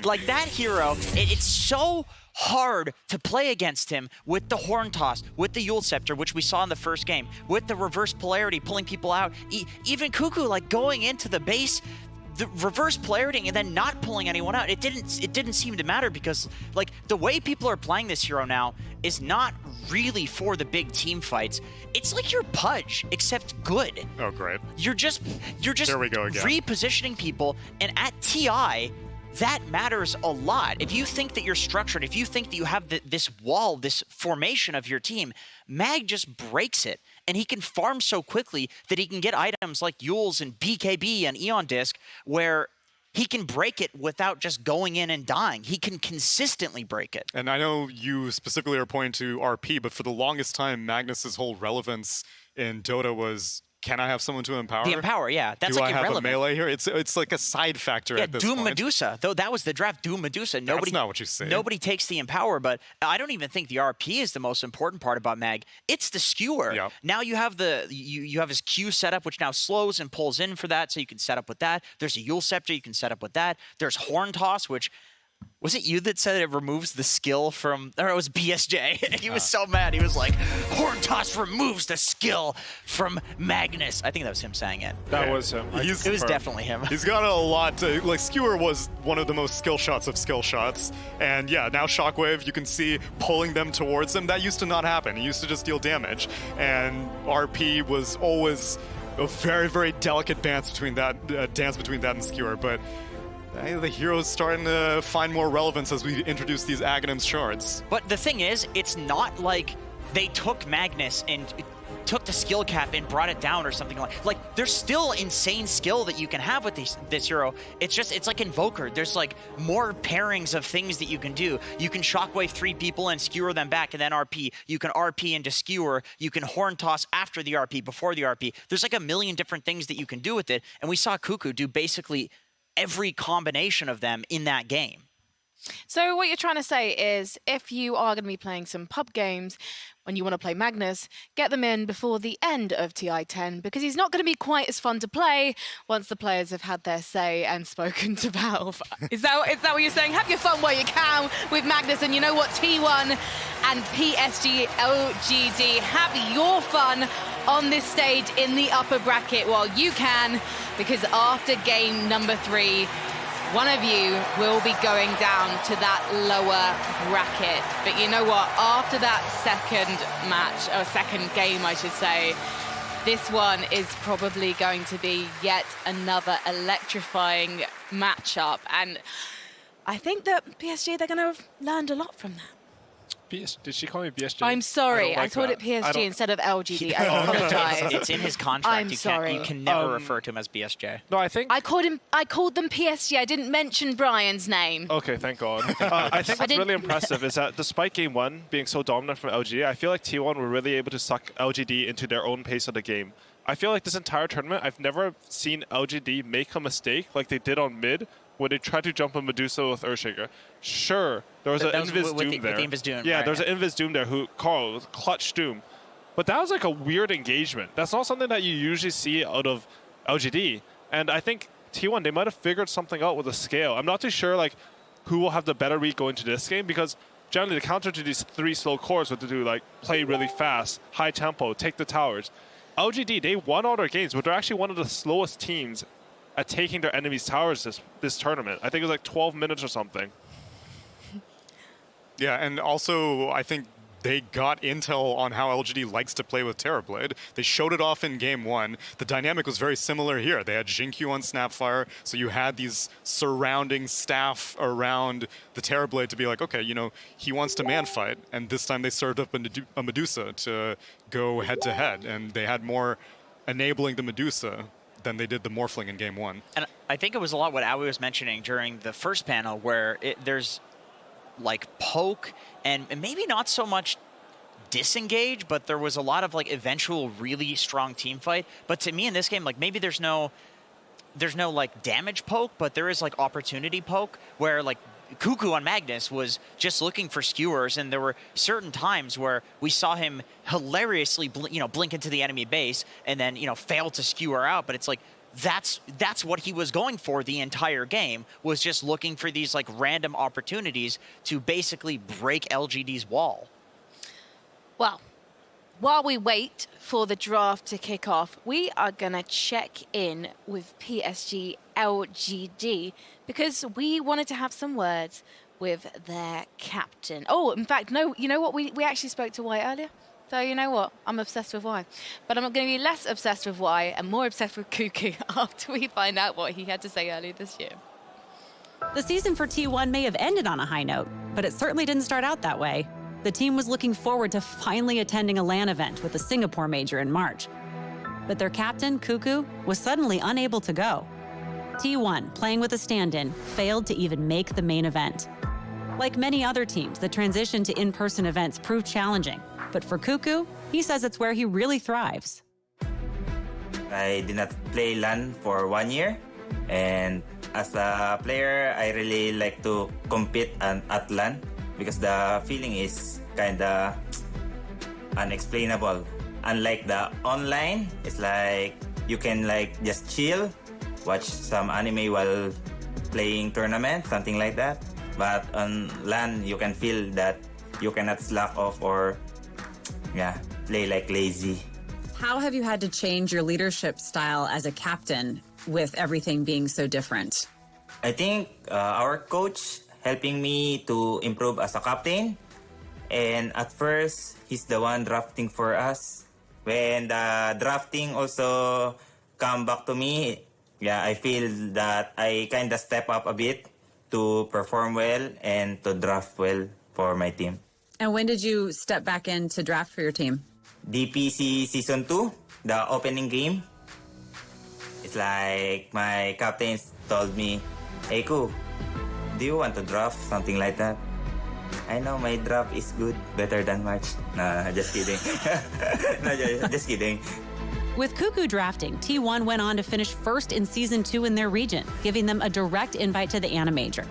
Like, that hero, it's so hard to play against him with the Horn Toss, with the Yule Scepter, which we saw in the first game, with the reverse polarity, pulling people out. Even Cuckoo, like, going into the base, the reverse polarity and then not pulling anyone out. It didn't seem to matter, because, like, the way people are playing this hero now is not really for the big team fights. It's like your Pudge, except good. Oh, great. You're just There we go again. repositioning people, and at TI, that matters a lot. If you think that you're structured, if you think that you have this wall, this formation of your team, Mag just breaks it. And he can farm so quickly that he can get items like Yules and BKB and Eon Disc, where he can break it without just going in and dying. He can consistently break it. And I know you specifically are pointing to RP, but for the longest time, Magnus's whole relevance in Dota was, can I have someone to empower? The empower, yeah. That's Do like I have irrelevant. a melee here? It's like a side factor at this Doom point. Medusa. Though that was the draft, Doom Medusa. That's not what you say. Nobody takes the empower, but I don't even think the RP is the most important part about Mag. It's the skewer. Yep. Now you have you have his Q setup, which now slows and pulls in for that, so you can set up with that. There's a Yule Scepter, you can set up with that. There's Horn Toss, which... Was it you that said it removes the skill from... Or it was BSJ. He was so mad. He was like, Horn Toss removes the skill from Magnus. I think that was him saying it. That was him. It was definitely him. He's got a lot to... Like, Skewer was one of the most skill shots of skill shots. And yeah, now Shockwave, you can see pulling them towards him. That used to not happen. He used to just deal damage. And RP was always a very, very delicate dance between that and Skewer. But... the hero's starting to find more relevance as we introduce these Aghanims shards. But the thing is, it's not like they took Magnus and took the skill cap and brought it down or something like there's still insane skill that you can have with this hero. It's like Invoker. There's like more pairings of things that you can do. You can Shockwave 3 people and skewer them back and then RP. You can RP into skewer. You can Horn Toss after the RP, before the RP. There's like a million different things that you can do with it. And we saw Cuckoo do basically every combination of them in that game. So what you're trying to say is, if you are going to be playing some pub games, when you want to play Magnus, get them in before the end of TI10, because he's not going to be quite as fun to play once the players have had their say and spoken to Valve. Is that what you're saying? Have your fun while you can with Magnus, and you know what? T1 and PSG LGD, have your fun on this stage in the upper bracket while you can, because after game number 3, one of you will be going down to that lower bracket. But you know what? After that second match, or second game, I should say, this one is probably going to be yet another electrifying matchup. And I think that PSG, they're going to have learned a lot from that. Did she call me BSJ? I'm sorry. I called it that. PSG instead of LGD. I apologize. It's in his contract. I'm sorry. You can never refer to him as BSJ. No, I think... I called them PSG. I didn't mention Brian's name. Okay, thank God. I think what's really impressive is that despite Game 1 being so dominant from LGD, I feel like T1 were really able to suck LGD into their own pace of the game. I feel like this entire tournament, I've never seen LGD make a mistake like they did on mid, where they tried to jump a Medusa with Earthshaker. Sure, there was an Invis Doom there. With the Invis Doom, yeah, right, there's an Invis Doom there who, Carl, clutch Doom. But that was like a weird engagement. That's not something that you usually see out of LGD. And I think T1, they might have figured something out with the scale. I'm not too sure like who will have the better read going to this game, because generally the counter to these 3 slow cores would do like play really fast, high tempo, take the towers. LGD, they won all their games, but they're actually one of the slowest teams at taking their enemies' towers this tournament. I think it was like 12 minutes or something. Yeah, and also I think they got intel on how LGD likes to play with Terrorblade. They showed it off in Game 1. The dynamic was very similar here. They had Jinkyu on Snapfire, so you had these surrounding staff around the Terrorblade to be like, okay, you know, he wants to man fight, and this time they served up a Medusa to go head-to-head, and they had more enabling the Medusa than they did the Morphling in Game 1. And I think it was a lot what Aoi was mentioning during the first panel, where there's like poke and maybe not so much disengage, but there was a lot of like eventual really strong team fight. But to me in this game, like maybe there's no like damage poke, but there is like opportunity poke where like Cuckoo on Magnus was just looking for skewers, and there were certain times where we saw him hilariously blink into the enemy base and then fail to skewer out. But it's like that's what he was going for the entire game, was just looking for these like random opportunities to basically break LGD's wall. Well, while we wait for the draft to kick off, we are going to check in with PSG LGD because we wanted to have some words with their captain. Oh, in fact, no, you know what? We actually spoke to Y earlier. So you know what? I'm obsessed with Y. But I'm going to be less obsessed with Y and more obsessed with Cuckoo after we find out what he had to say earlier this year. The season for T1 may have ended on a high note, but it certainly didn't start out that way. The team was looking forward to finally attending a LAN event with the Singapore major in March. But their captain, Cuckoo, was suddenly unable to go. T1, playing with a stand-in, failed to even make the main event. Like many other teams, the transition to in-person events proved challenging. But for Cuckoo, he says it's where he really thrives. I did not play LAN for 1 year, and as a player, I really like to compete at LAN because the feeling is kinda unexplainable. Unlike the online, it's like you can like just chill, watch some anime while playing tournament, something like that. But on LAN, you can feel that you cannot slack off or play like lazy. How have you had to change your leadership style as a captain with everything being so different? I think our coach helping me to improve as a captain. And at first, he's the one drafting for us. When the drafting also come back to me, I feel that I kind of step up a bit to perform well and to draft well for my team. And when did you step back in to draft for your team? DPC Season 2, the opening game. It's like my captain told me, "Hey, Ku, do you want to draft?" Something like that. I know my draft is good, better than March. Nah, just kidding. No, just kidding. With Cuckoo drafting, T1 went on to finish first in Season 2 in their region, giving them a direct invite to the ANA Major.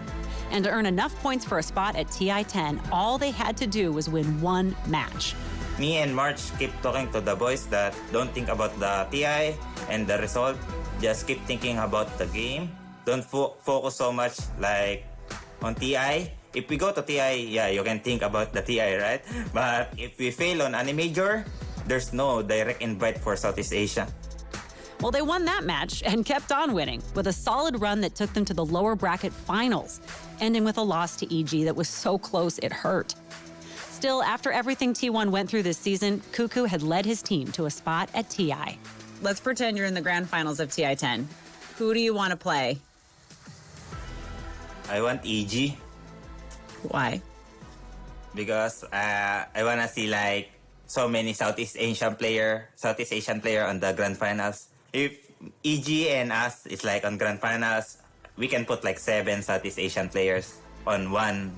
And to earn enough points for a spot at TI-10, all they had to do was win one match. Me and March keep talking to the boys that don't think about the TI and the result. Just keep thinking about the game. Don't focus so much like on TI. If we go to TI, you can think about the TI, right? But if we fail on ANA Major, there's no direct invite for Southeast Asia. Well, they won that match and kept on winning with a solid run that took them to the lower bracket finals, ending with a loss to EG that was so close it hurt. Still, after everything T1 went through this season, Cuckoo had led his team to a spot at TI. Let's pretend you're in the grand finals of TI-10. Who do you want to play? I want EG. Why? because I wanna see like so many Southeast Asian player on the grand finals. If EG and us is like on grand finals, we can put like 7 Southeast Asian players on one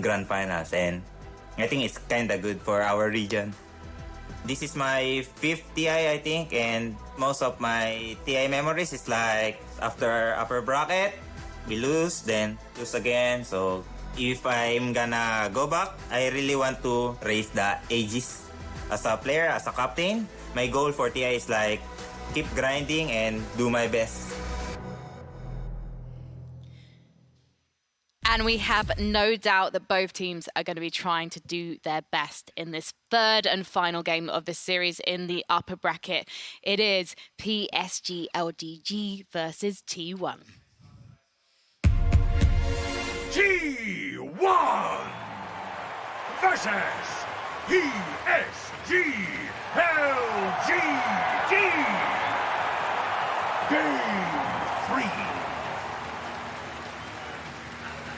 grand finals, and I think it's kind of good for our region. This is my 5th TI, I think, and most of my TI memories is like after upper bracket, we lose, then lose again. So if I'm gonna go back, I really want to raise the ages as a player, as a captain. My goal for TI is like keep grinding and do my best. And we have no doubt that both teams are going to be trying to do their best in this third and final game of the series in the upper bracket. It is PSG LGD versus T1. T1 versus PSG LGD. Game 3.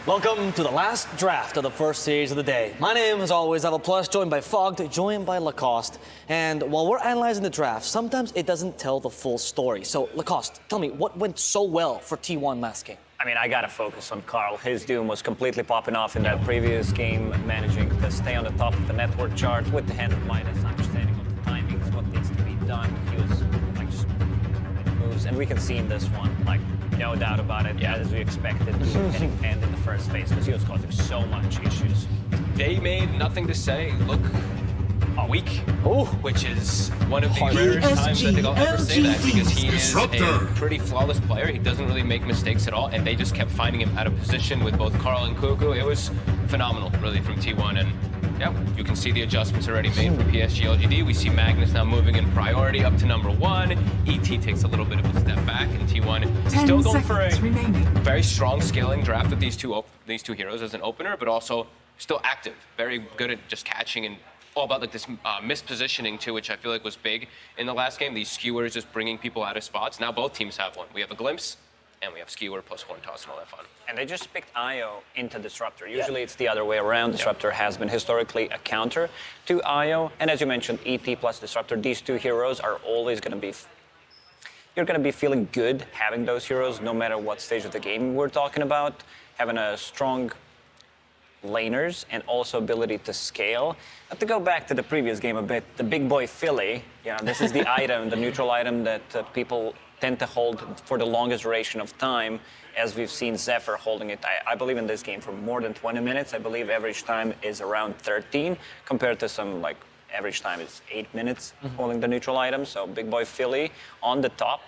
Welcome to the last draft of the first series of the day. My name, as always, Ava Plus, joined by Fogged, joined by Lacoste. And while we're analyzing the draft, sometimes it doesn't tell the full story. So, Lacoste, tell me, what went so well for T1 last game? I mean, I gotta focus on Carl. His Doom was completely popping off in that previous game, managing to stay on the top of the network chart with the hand of Midas, understanding of the timings, what needs to be done. He was like just moves, and we can see in this one, like, no doubt about it, as we expected, getting panned in the first phase because he was causing so much issues. They made Nothing to Say look weak, which is one of the rarest times I think I'll ever say that, because he is a pretty flawless player. He doesn't really make mistakes at all, and they just kept finding him out of position with both Carl and Kuku. It was phenomenal, really, from T1, and yeah, you can see the adjustments already made from PSG LGD. We see Magnus now moving in priority up to number 1. ET takes a little bit of a step back, and T1 is still going for a very strong scaling draft with these two heroes as an opener, but also still active, very good at just catching and all about like this mispositioning too, which I feel like was big in the last game. These skewers just bringing people out of spots. Now both teams have one. We have a glimpse, and we have skewer plus one toss and all that fun. And they just picked Io into Disruptor. Usually it's the other way around. Disruptor has been historically a counter to Io. And as you mentioned, ET plus Disruptor, these two heroes are always going to be... You're going to be feeling good having those heroes no matter what stage of the game we're talking about. Having a strong laners and also ability to scale. But to go back to the previous game a bit, the big boy Philly, this is the item, the neutral item that people tend to hold for the longest duration of time, as we've seen Zephyr holding it, I believe, in this game for more than 20 minutes. I believe average time is around 13, compared to some, like, average time is 8 minutes holding the neutral item. So big boy Philly on the top.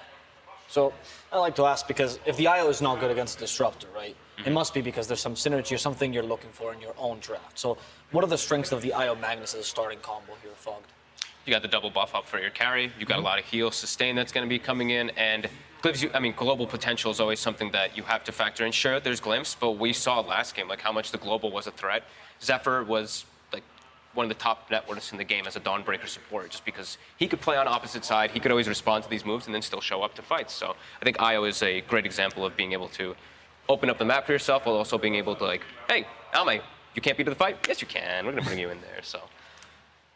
So I like to ask, because if the IO is not good against Disruptor, right, it must be because there's some synergy or something you're looking for in your own draft. So what are the strengths of the IO Magnus as a starting combo here, Fogged? You got the double buff up for your carry. You got a lot of heal sustain that's going to be coming in, and gives you, I mean, global potential is always something that you have to factor in. Sure, there's glimpse, but we saw last game like how much the global was a threat. Zephyr was like one of the top networks in the game as a Dawnbreaker support, just because he could play on opposite side. He could always respond to these moves and then still show up to fights. So I think Io is a great example of being able to open up the map for yourself while also being able to, like, hey, Almay, you can't beat the fight? Yes, you can. We're going to bring you in there. So.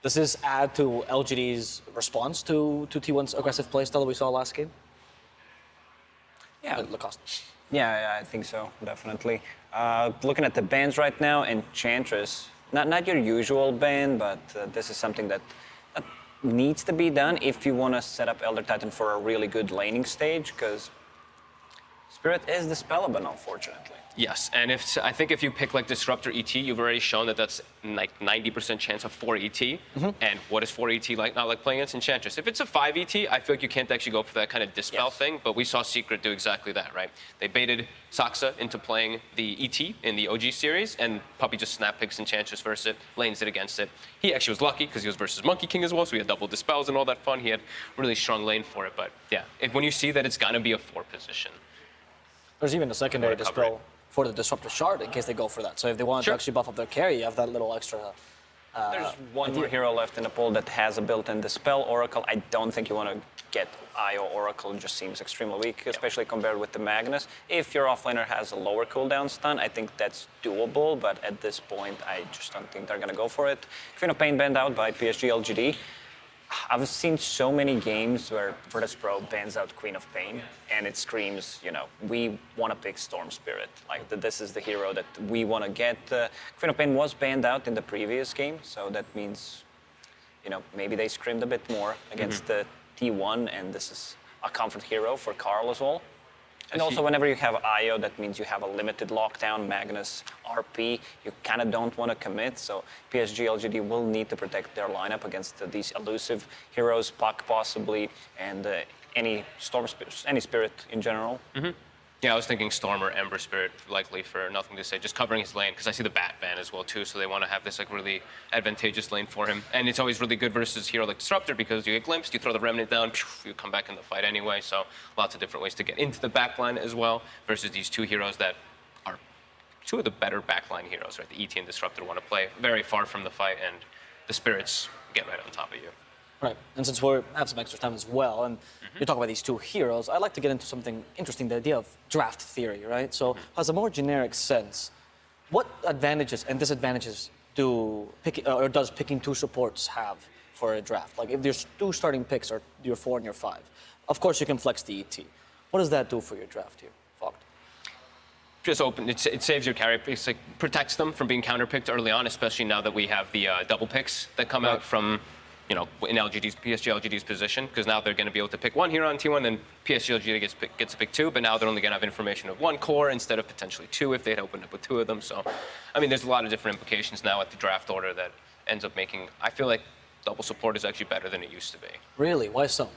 Does this add to LGD's response to T1's aggressive playstyle that we saw last game? Yeah. Lacoste. Yeah, I think so, definitely. Looking at the bans right now, Enchantress, not your usual ban, but this is something that needs to be done if you want to set up Elder Titan for a really good laning stage, because Spirit is dispellable, unfortunately. Yes, and I think if you pick like Disruptor ET, you've already shown that that's like 90% chance of 4 ET. And what is 4 ET like? Not like playing against Enchantress. If it's a 5 ET, I feel like you can't actually go for that kind of dispel thing, but we saw Secret do exactly that, right? They baited Saksa into playing the ET in the OG series, and Puppy just snap picks Enchantress versus it, lanes it against it. He actually was lucky because he was versus Monkey King as well, so he had double dispels and all that fun. He had really strong lane for it, but yeah, when you see that it's gonna be a 4 position. There's even a secondary dispel for the Disruptor Shard in case they go for that. So if they want to actually buff up their carry, you have that little extra There's one more hero left in the pool that has a built-in Dispel Oracle. I don't think you want to get IO Oracle. It just seems extremely weak, especially compared with the Magnus. If your offlaner has a lower cooldown stun, I think that's doable, but at this point, I just don't think they're going to go for it. Queen of Pain banned out by PSG LGD. I've seen so many games where Virtus Pro bans out Queen of Pain, and it screams, you know, we want to pick Storm Spirit. Like, this is the hero that we want to get. Queen of Pain was banned out in the previous game, so that means, you know, maybe they screamed a bit more against the T1, and this is a comfort hero for Carl as well. And also, whenever you have IO, that means you have a limited lockdown, Magnus, RP. You kind of don't want to commit, so PSG LGD will need to protect their lineup against these elusive heroes, Puck possibly, and any Spirit in general. Yeah, I was thinking Storm or Ember Spirit, likely for Nothing to Say, just covering his lane, because I see the Bat ban as well, too, so they want to have this like really advantageous lane for him. And it's always really good versus hero like Disruptor, because you get glimpsed, you throw the Remnant down, you come back in the fight anyway, so lots of different ways to get into the backline as well, versus these two heroes that are two of the better backline heroes, right? The ET and Disruptor want to play very far from the fight, and the Spirits get right on top of you. Right, and since we have some extra time as well, and you talk about these two heroes, I'd like to get into something interesting, the idea of draft theory, right? So, as a more generic sense, what advantages and disadvantages does picking two supports have for a draft? Like, if there's two starting picks, or your 4 and your 5, of course you can flex the ET. What does that do for your draft here, Fogged? Just open. It saves your carry picks, like protects them from being counterpicked early on, especially now that we have the double picks that come out from, you know, in PSG LGD's position, because now they're going to be able to pick one hero on T1, then PSG LGD gets to pick 2, but now they're only going to have information of 1 core instead of potentially 2 if they had opened up with 2 of them. So, I mean, there's a lot of different implications now at the draft order that ends up making, I feel like double support is actually better than it used to be. Really? Why so?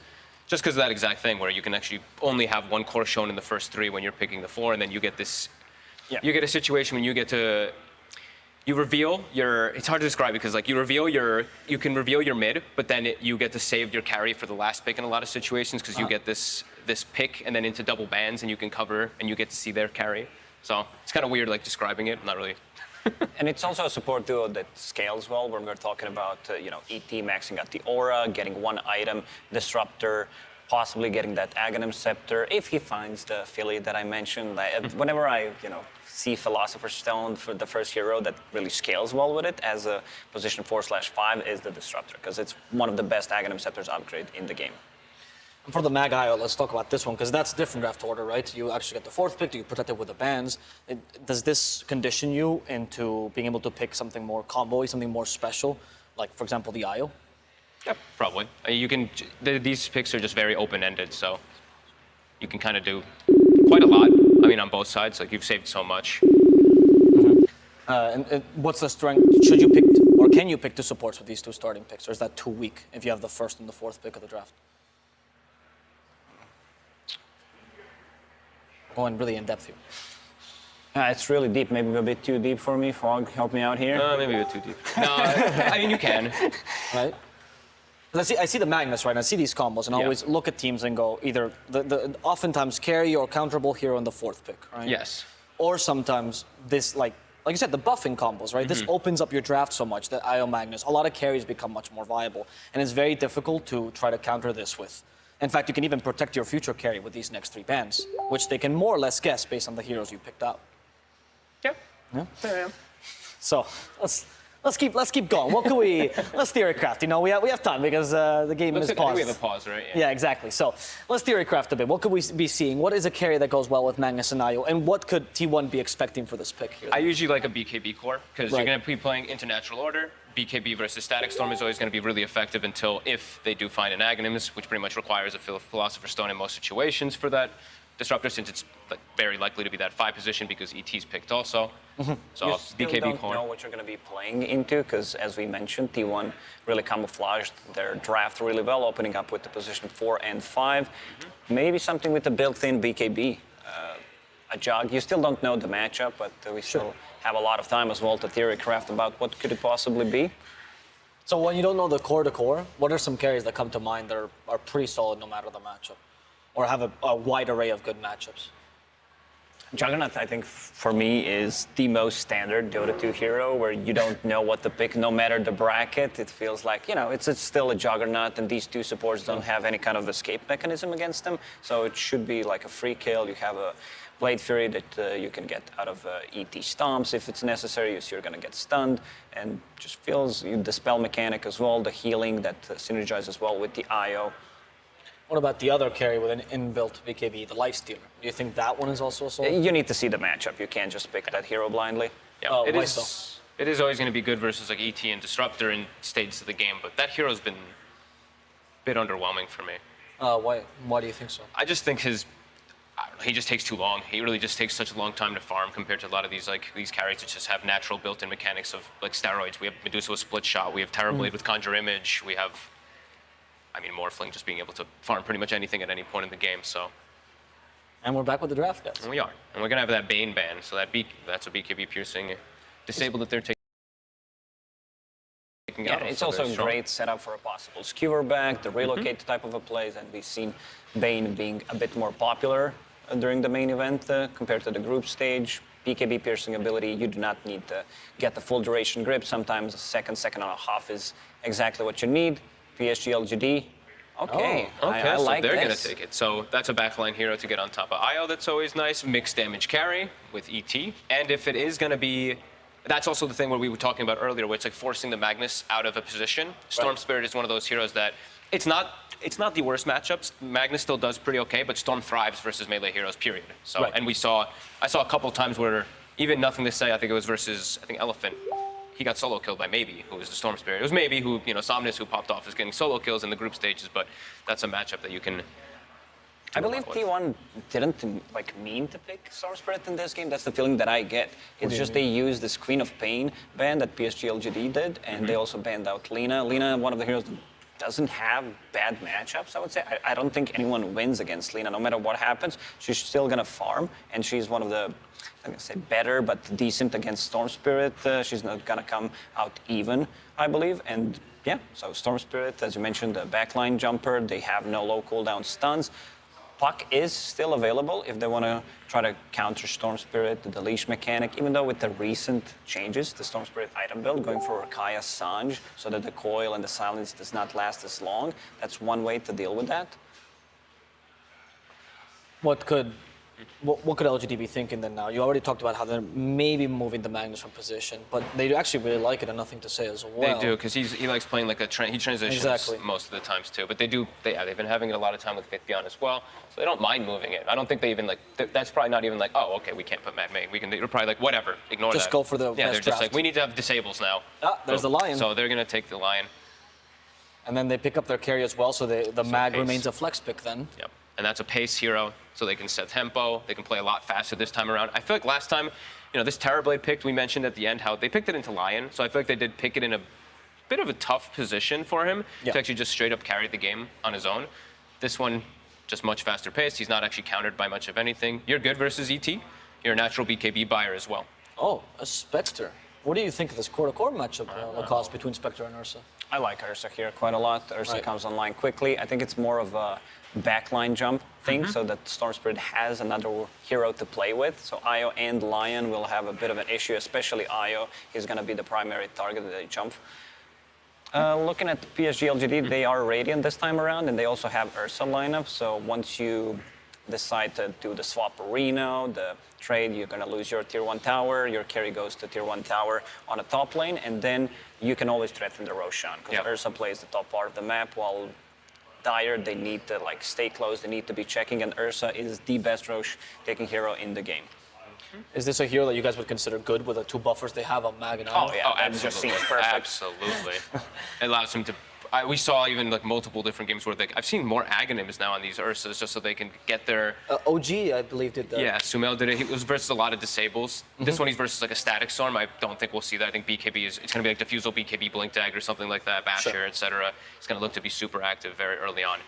Just because of that exact thing, where you can actually only have 1 core shown in the first 3 when you're picking the 4, and then you get this, you get a situation when you get to, you reveal your, it's hard to describe because like you can reveal your mid, but then you get to save your carry for the last pick in a lot of situations because you get this pick and then into double bans and you can cover and you get to see their carry. So it's kind of weird like describing it, not really. And it's also a support duo that scales well when we're talking about, you know, ET maxing out the aura, getting 1 item, Disruptor, possibly getting that Aghanim Scepter, if he finds the Philly that I mentioned. Whenever I, you know, see Philosopher's Stone for the first hero that really scales well with it as a position 4/5 is the Disruptor, because it's one of the best Aghanim Scepters upgrade in the game. And for the Mag IO, let's talk about this one, because that's a different draft order, right? You actually get the 4th pick, you protect it with the bans. Does this condition you into being able to pick something more combo-y, something more special, like, for example, the IO? Yeah, probably. You can. These picks are just very open-ended, so you can kind of do quite a lot. I mean, on both sides, like you've saved so much. And what's the strength? Should you pick, or can you pick 2 supports with these 2 starting picks, or is that too weak if you have the 1st and the 4th pick of the draft? Going really in depth here. It's really deep, maybe a bit too deep for me. Fogg, help me out here. Maybe a bit too deep. No, I mean you can. Right. I see the Magnus, right? I see these combos, and I always look at teams and go either the oftentimes carry or counterable hero in the 4th pick, right? Yes. Or sometimes this like you said, the buffing combos, right? This opens up your draft so much that IO Magnus, a lot of carries become much more viable, and it's very difficult to try to counter this with. In fact, you can even protect your future carry with these next 3 bans, which they can more or less guess based on the heroes you picked out. Yep. Yeah. There I am. So let's keep going. What can we? Let's theorycraft. You know, we have time because the game is paused. We have a pause, right? Yeah, exactly. So let's theorycraft a bit. What could we be seeing? What is a carry that goes well with Magnus and IO, and what could T1 be expecting for this pick here? I usually like a BKB core because you're going to be playing into natural order. BKB versus Static Storm is always going to be really effective until if they do find an Aghanims, which pretty much requires a Philosopher's Stone in most situations for that Disruptor, since it's like very likely to be that 5 position because ET's picked also. So you BKB don't core. know what you're going to be playing into because, as we mentioned, T1 really camouflaged their draft really well, opening up with the position 4 and 5. Maybe something with the built-in BKB. A jog. You still don't know the matchup, but we still have a lot of time as well to theorycraft about what could it possibly be. So when you don't know the core to core, what are some carries that come to mind that are pretty solid no matter the matchup, or have a wide array of good matchups? Juggernaut, I think, for me, is the most standard Dota 2 hero where you don't know what to pick, no matter the bracket. It feels like, you know, it's still a Juggernaut, and these two supports don't have any kind of escape mechanism against them. So it should be like a free kill. You have a Blade Fury that you can get out of ET stomps if it's necessary, so you're going to get stunned. And just feels the spell mechanic as well, the healing that synergizes well with the IO. What about the other carry with an inbuilt BKB, the Lifestealer? Do you think that one is also a solid? You need to see the matchup. You can't just pick that hero blindly. Yeah, it is always going to be good versus like ET and Disruptor in stages of the game, but that hero's been a bit underwhelming for me. Why do you think so? I just think I don't know, he just takes too long. He really just takes such a long time to farm compared to a lot of these carries that just have natural built-in mechanics of like steroids. We have Medusa with Split Shot. We have Terrorblade with Conjure Image. We have, I mean, Morphling just being able to farm pretty much anything at any point in the game. So. And we're back with the draft, guys. And we are. And we're gonna have that Bane ban. So that's a BKB piercing disable that they're taking. Yeah, it's also a great setup for a possible skewer back, the relocate type of a plays, and we've seen Bane being a bit more popular during the main event compared to the group stage. BKB piercing ability, you do not need to get the full duration grip. Sometimes a second and a half is exactly what you need. PSG LGD, okay. Okay, I so like they're this. going to take it. So that's a backline hero to get on top of IO. That's always nice. Mixed damage carry with ET. And if it is going to be, that's also the thing where we were talking about earlier, where it's like forcing the Magnus out of a position. Storm Spirit is one of those heroes that it's not the worst matchups. Magnus still does pretty okay, but Storm thrives versus melee heroes, period. So, and I saw a couple times where even Nothing to Say, I think it was versus, Elephant. He got solo killed by Maybe, who was the Storm Spirit. It was Maybe who, Somnus, who popped off, is getting solo kills in the group stages, but that's a matchup that you can. I believe T1 didn't mean to pick Storm Spirit in this game. That's the feeling that I get. It's just they used this Queen of Pain ban that PSG LGD did, and they also banned out Lina. Lina, one of the heroes that doesn't have bad matchups, I would say. I don't think anyone wins against Lina, no matter what happens. She's still going to farm, and she's one of the, I'm going to say better, but decent against Storm Spirit. She's not going to come out even, I believe. And yeah, so Storm Spirit, as you mentioned, the backline jumper, they have no low cooldown stuns. Puck is still available if they want to try to counter Storm Spirit, the leash mechanic, even though with the recent changes, the Storm Spirit item build, going for Kaya Sanj so that the coil and the silence does not last as long. That's one way to deal with that. What could LGD be thinking then now? You already talked about how they're maybe moving the Magnus from position, but they actually really like it and Nothing to Say as well. They do, because he likes playing like he transitions most of the times too. But they've been having a lot of time with Faithbeyond as well, so they don't mind moving it. I don't think they even that's probably not even like, oh, okay, we can't put Mad May. They're probably like, whatever, ignore that. Just go for the they're best just draft. like, we need to have disables now. There's the Lion. So they're gonna take the Lion. And then they pick up their carry as well, so the Mag remains a flex pick then. Yep. And that's a pace hero, so they can set tempo. They can play a lot faster this time around. I feel like last time, this Terrorblade picked, we mentioned at the end how they picked it into Lion, so I feel like they did pick it in a bit of a tough position for him to actually just straight up carry the game on his own. This one, just much faster paced. He's not actually countered by much of anything. You're good versus ET. You're a natural BKB buyer as well. Oh, a Spectre. What do you think of this core-to-core matchup, Lacoste, between Spectre and Ursa? I like Ursa here quite a lot. Ursa comes online quickly. I think it's more of a backline jump thing, so that Storm Spirit has another hero to play with. So Io and Lion will have a bit of an issue, especially Io. He's going to be the primary target that they jump. Looking at PSG LGD, they are Radiant this time around, and they also have Ursa lineup. So once you decide to do the swap Reno, the trade, you're going to lose your tier 1 tower, your carry goes to tier 1 tower on a top lane, and then you can always threaten the Roshan, because Ursa plays the top part of the map, while Dire, they need to stay close, they need to be checking, and Ursa is the best Rosh taking hero in the game. Is this a hero that you guys would consider good with the two buffers they have on Mag and Iron? Oh yeah, that just seems perfect. Absolutely. It allows him to. We saw even multiple different games where I've seen more Aghanims now on these Ursas just so they can get their. OG, I believe, did that. Yeah, Sumail did it. He was versus a lot of disables. This one he's versus a static storm. I don't think we'll see that. I think BKB it's going to be like Diffusal, BKB, Blink Dagger, something like that, Basher, etc. It's going to look to be super active very early on.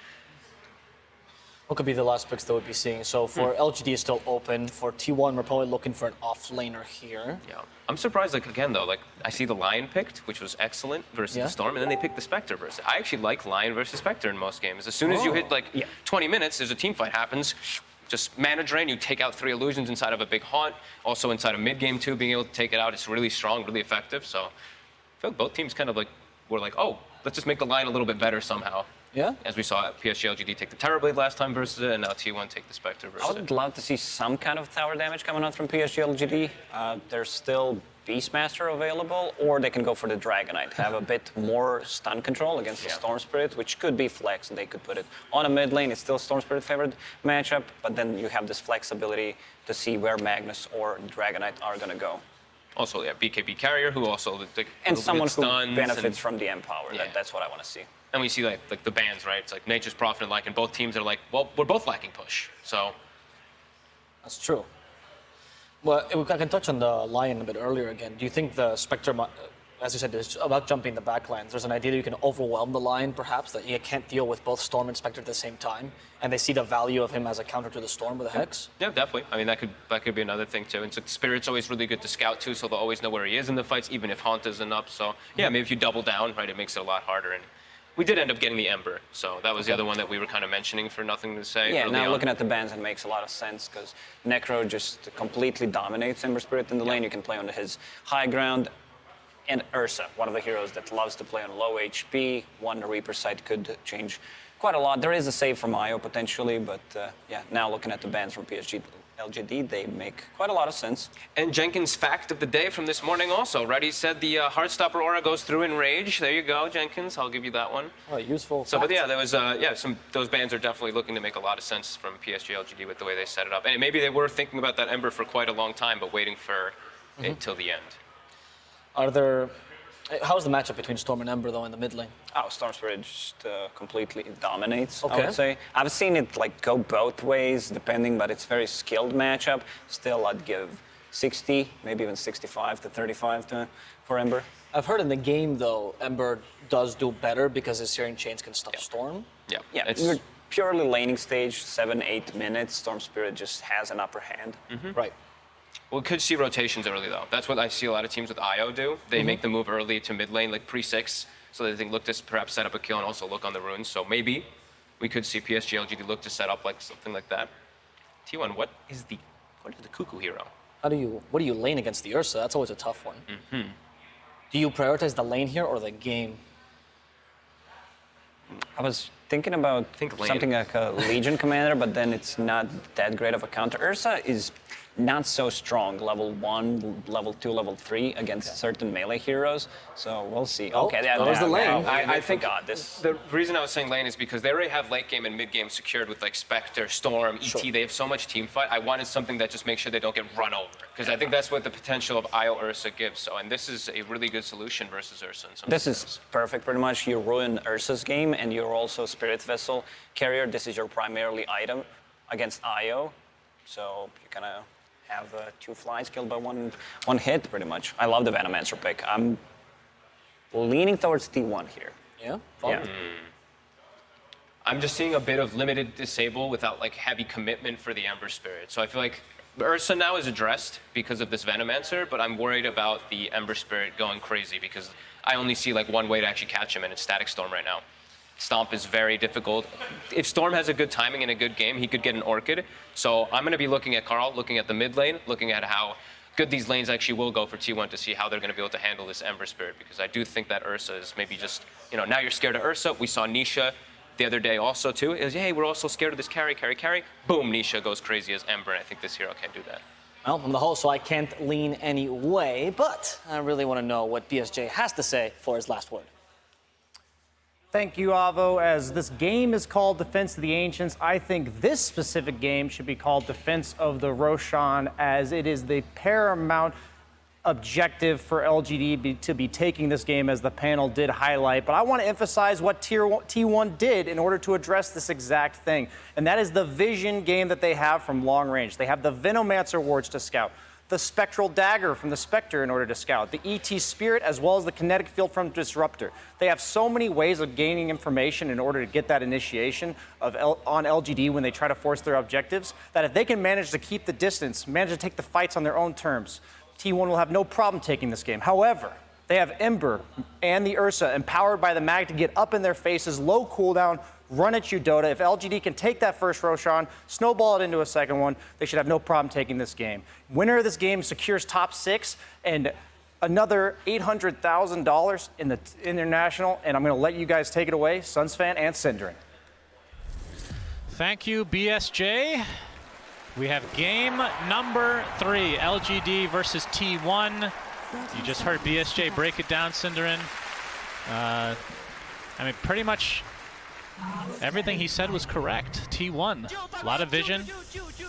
What could be the last picks that we'd be seeing? So for LGD is still open. For T1, we're probably looking for an off-laner here. Yeah. I'm surprised, again, though, I see the Lion picked, which was excellent, versus the Storm, and then they picked the Spectre versus. I actually like Lion versus Spectre in most games. As soon as you hit, 20 minutes, there's a team fight happens, just mana drain. You take out 3 illusions inside of a big haunt. Also inside of mid game too, being able to take it out. It's really strong, really effective. So I feel like both teams kind of like were like, oh, let's just make the line a little bit better somehow. Yeah. As we saw PSG LGD take the Terrorblade last time versus it, and now T1 take the Spectre versus it. I would love to see some kind of tower damage coming out from PSG LGD. There's still Beastmaster available, or they can go for the Dragonite, have a bit more stun control against the Storm Spirit, which could be flex, and they could put it on a mid lane. It's still Storm Spirit favored matchup, but then you have this flexibility to see where Magnus or Dragonite are going to go. Also, yeah, BKB carrier, who also and someone who benefits from the Empower. Yeah. That's what I want to see. And we see like the bans, right? It's like Nature's Prophet and Lycan, and both teams are like, well, we're both lacking push. So That's true. Well, I can touch on the Lion a bit earlier again. Do you think the Spectre, as you said, is about jumping the backlines? There's an idea that you can overwhelm the Lion, perhaps, that you can't deal with both Storm and Spectre at the same time, and they see the value of him as a counter to the Storm with a Hex? yeah, definitely. I mean, that could be another thing too. And so Spirit's always really good to scout too, so they'll always know where he is in the fights, even if Haunt isn't up. So yeah, maybe if you double down, right, it makes it a lot harder. And we did end up getting the Ember, so that was the other one that we were kind of mentioning for nothing to say. Yeah, now looking at the bans, it makes a lot of sense because Necro just completely dominates Ember Spirit in the lane. You can play on his high ground. And Ursa, one of the heroes that loves to play on low HP. One Reaper side could change quite a lot. There is a save from Io potentially, but yeah, now looking at the bans from PSG LGD, they make quite a lot of sense. And Jenkins' fact of the day from this morning also, right? He said the Heartstopper aura goes through in Rage. There you go, Jenkins. I'll give you that one. Oh, useful. So, but yeah, there was those bans are definitely looking to make a lot of sense from PSG LGD with the way they set it up. And maybe they were thinking about that Ember for quite a long time, but waiting for it till the end. How's the matchup between Storm and Ember, though, in the mid lane? Oh, Storm Spirit just completely dominates, okay. I would say. I've seen it like go both ways, depending, but it's very skilled matchup. Still, I'd give 60, maybe even 65 to 35 for Ember. I've heard in the game, though, Ember does do better because his Searing Chains can stop Storm. Yeah, it's purely laning stage, 7-8 minutes. Storm Spirit just has an upper hand. Right. Well, we could see rotations early, though. That's what I see a lot of teams with Io do. They make the move early to mid lane, like pre-6, so they think look to perhaps set up a kill and also look on the runes. So maybe we could see PSG LGD look to set up like something like that. T1, what is the Cuckoo hero? What do you lane against the Ursa? That's always a tough one. Do you prioritize the lane here or the game? I was thinking about something like a Legion Commander, but then it's not that great of a counter. Ursa is not so strong, level 1, level 2, level 3 against certain melee heroes. So we'll see. Oh, okay, that was the lane. I think this. The reason I was saying lane is because they already have late game and mid game secured with like Spectre, Storm, ET. They have so much team fight. I wanted something that just makes sure they don't get run over, because I think that's what the potential of Io Ursa gives. So, and this is a really good solution versus Ursa. This is perfect, pretty much. You ruin Ursa's game, and you're also Spirit Vessel carrier. This is your primarily item against Io. So you're gonna have 2 flies killed by one hit, pretty much. I love the Venomancer pick. I'm leaning towards T1 here. Yeah? Yeah. I'm just seeing a bit of limited disable without like heavy commitment for the Ember Spirit. So I feel like Ursa now is addressed because of this Venomancer, but I'm worried about the Ember Spirit going crazy because I only see like one way to actually catch him, and it's Static Storm right now. Stomp is very difficult. If Storm has a good timing and a good game, he could get an Orchid. So I'm going to be looking at Carl, looking at the mid lane, looking at how good these lanes actually will go for T1 to see how they're going to be able to handle this Ember Spirit, because I do think that Ursa is maybe just, now you're scared of Ursa. We saw Nisha the other day also too. It was, hey, we're also scared of this carry. Boom, Nisha goes crazy as Ember, and I think this hero can't do that. Well, I'm the host, so I can't lean any way, but I really want to know what BSJ has to say for his last word. Thank you, Avo. As this game is called Defense of the Ancients, I think this specific game should be called Defense of the Roshan, as it is the paramount objective for LGD to be taking this game, as the panel did highlight. But I want to emphasize what T1 did in order to address this exact thing, and that is the vision game that they have from long range. They have the Venomancer wards to scout, the Spectral Dagger from the Spectre in order to scout, the ET Spirit, as well as the Kinetic Field from Disruptor. They have so many ways of gaining information in order to get that initiation on LGD when they try to force their objectives, that if they can manage to keep the distance, manage to take the fights on their own terms, T1 will have no problem taking this game. However, they have Ember and the Ursa empowered by the Mag to get up in their faces, low cooldown, run at you, Dota. If LGD can take that first Roshan, snowball it into a second one, they should have no problem taking this game. Winner of this game secures top 6 and another $800,000 in the international, and I'm going to let you guys take it away, Suns fan and Synderen. Thank you, BSJ. We have game number 3, LGD versus T1. You just heard BSJ break it down, Synderen. I mean, pretty much everything he said was correct. T1, a lot of vision,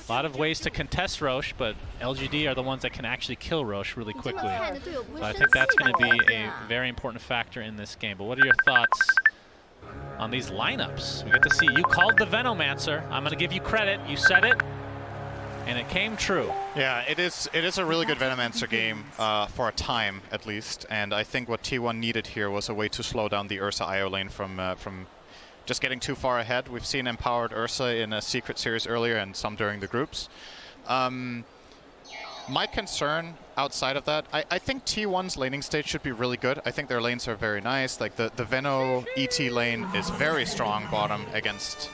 a lot of ways to contest Roche, but LGD are the ones that can actually kill Roche really quickly. So I think that's going to be a very important factor in this game. But what are your thoughts on these lineups? We get to see, you called the Venomancer. I'm going to give you credit. You said it, and it came true. Yeah, it is a really good Venomancer game for a time, at least. And I think what T1 needed here was a way to slow down the Ursa IO lane from just getting too far ahead. We've seen empowered Ursa in a secret series earlier and some during the groups. My concern outside of that, I think T1's laning stage should be really good. I think their lanes are very nice. Like the Veno ET lane is very strong bottom against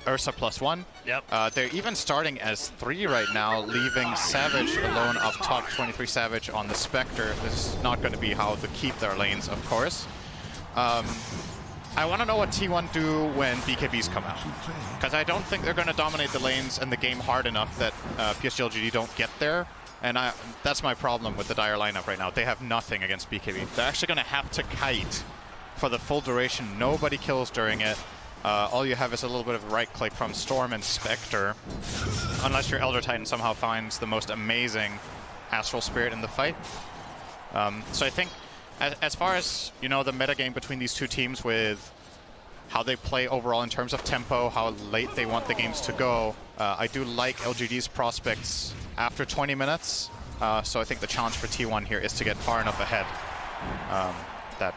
Ursa +1. Yep. They're even starting as 3 right now, leaving Savage alone up top, 23 Savage on the Spectre. This is not going to be how to keep their lanes, of course. I want to know what T1 do when BKBs come out, because I don't think they're going to dominate the lanes and the game hard enough that PSG LGD don't get there. And that's my problem with the Dire lineup right now. They have nothing against BKB. They're actually going to have to kite for the full duration. Nobody kills during it. All you have is a little bit of right-click from Storm and Spectre, unless your Elder Titan somehow finds the most amazing Astral Spirit in the fight. So I think, as far as, you know, the metagame between these two teams with how they play overall in terms of tempo, how late they want the games to go, I do like LGD's prospects after 20 minutes. So I think the challenge for T1 here is to get far enough ahead that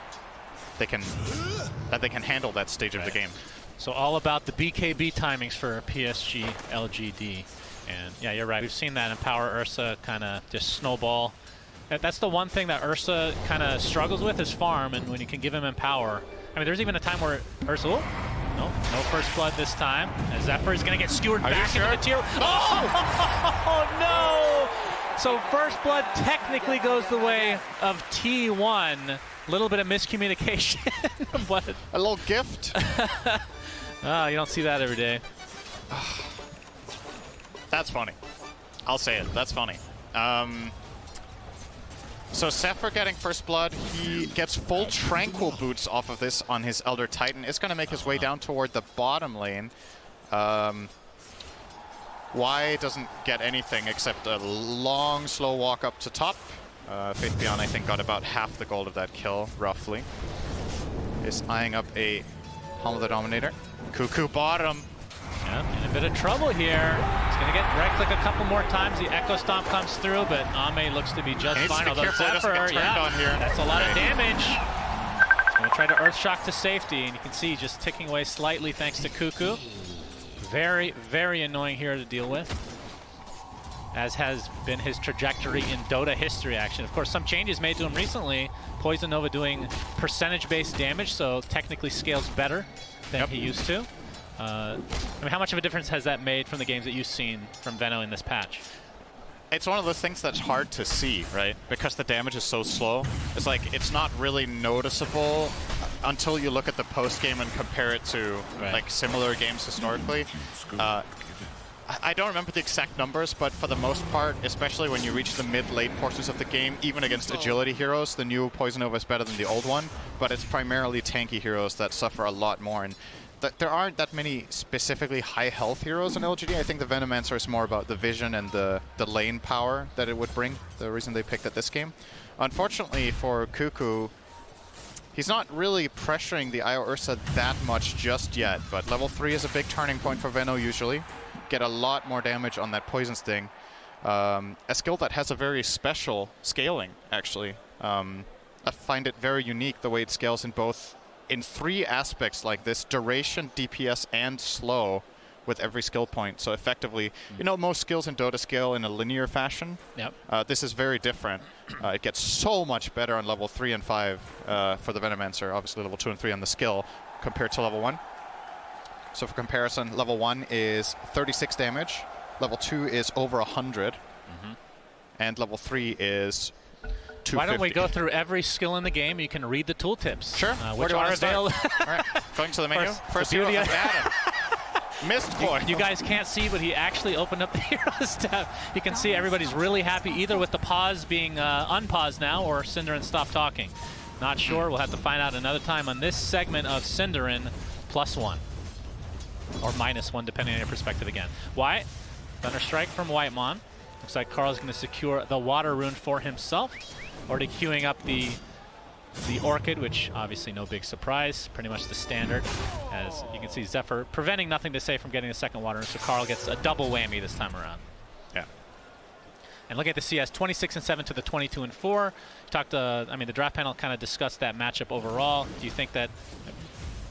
they can handle that stage of the game. So all about the BKB timings for PSG LGD. And yeah, you're right. We've seen that Empower Ursa kind of just snowball. That's the one thing that Ursa kind of struggles with is farm, and when you can give him Empower. I mean, there's even a time where Ursa, no first blood this time. As Zephyr is going to get skewered back into the tier. Oh, no! So first blood technically goes the way of T1. Little bit of miscommunication, but a little gift. You don't see that every day. That's funny. I'll say it. That's funny. So Zephyr getting first blood, he gets full Tranquil boots off of this on his Elder Titan. It's going to make his way down toward the bottom lane. Y doesn't get anything except a long, slow walk up to top. Faith Beyond, I think, got about half the gold of that kill, roughly. Is eyeing up a Helm of the Dominator. Cuckoo bottom. Yeah, in a bit of trouble here. He's going to get right-click a couple more times. The Echo Stomp comes through, but Ame looks to be just fine. Although Zephyr, on here. That's a lot of damage. He's going to try to Earth Shock to safety, and you can see just ticking away slightly thanks to Cuckoo. Very, very annoying here to deal with, as has been his trajectory in Dota history, action. Of course, some changes made to him recently. Poison Nova doing percentage-based damage, so technically scales better than he used to. I mean, how much of a difference has that made from the games that you've seen from Veno in this patch? It's one of those things that's hard to see, right? Because the damage is so slow. It's like, it's not really noticeable until you look at the post-game and compare it to like similar games historically. I don't remember the exact numbers, but for the most part, especially when you reach the mid-late portions of the game, even against agility heroes, the new Poison Nova is better than the old one, but it's primarily tanky heroes that suffer a lot more. And there aren't that many specifically high health heroes in LGD. I think the Venomancer is more about the vision and the lane power that it would bring, the reason they picked at this game. Unfortunately for Cuckoo, he's not really pressuring the IO Ursa that much just yet, but level 3 is a big turning point for Veno usually. Get a lot more damage on that Poison Sting. A skill that has a very special scaling, actually. I find it very unique the way it scales in 3 aspects like this: duration, DPS, and slow with every skill point. So effectively, you know, most skills in Dota scale in a linear fashion. Yep. This is very different. It gets so much better on level 3 and 5 for the Venomancer. Obviously level 2 and 3 on the skill compared to level 1. So for comparison, level 1 is 36 damage, level 2 is over 100, and level 3 is 250. Why don't we go through every skill in the game? You can read the tooltips. Sure. Which are available. All right, going to the menu. First the hero, beauty of Adam. Missed coin. You guys can't see, but he actually opened up the Heroes tab. You can see everybody's really happy, either with the pause being unpaused now or Cinderin stopped talking. Not sure. We'll have to find out another time on this segment of Cinderin +1. Or -1, depending on your perspective again. Wyatt, Thunder Strike from Whitemon. Looks like Carl's going to secure the Water Rune for himself. Already queuing up the Orchid, which obviously no big surprise, pretty much the standard. As you can see, Zephyr preventing Nothing to Say from getting the second Water Rune, so Carl gets a double whammy this time around. Yeah. And look at the CS, 26-7 to the 22-4. Talked, I mean, the draft panel kind of discussed that matchup overall. Do you think that,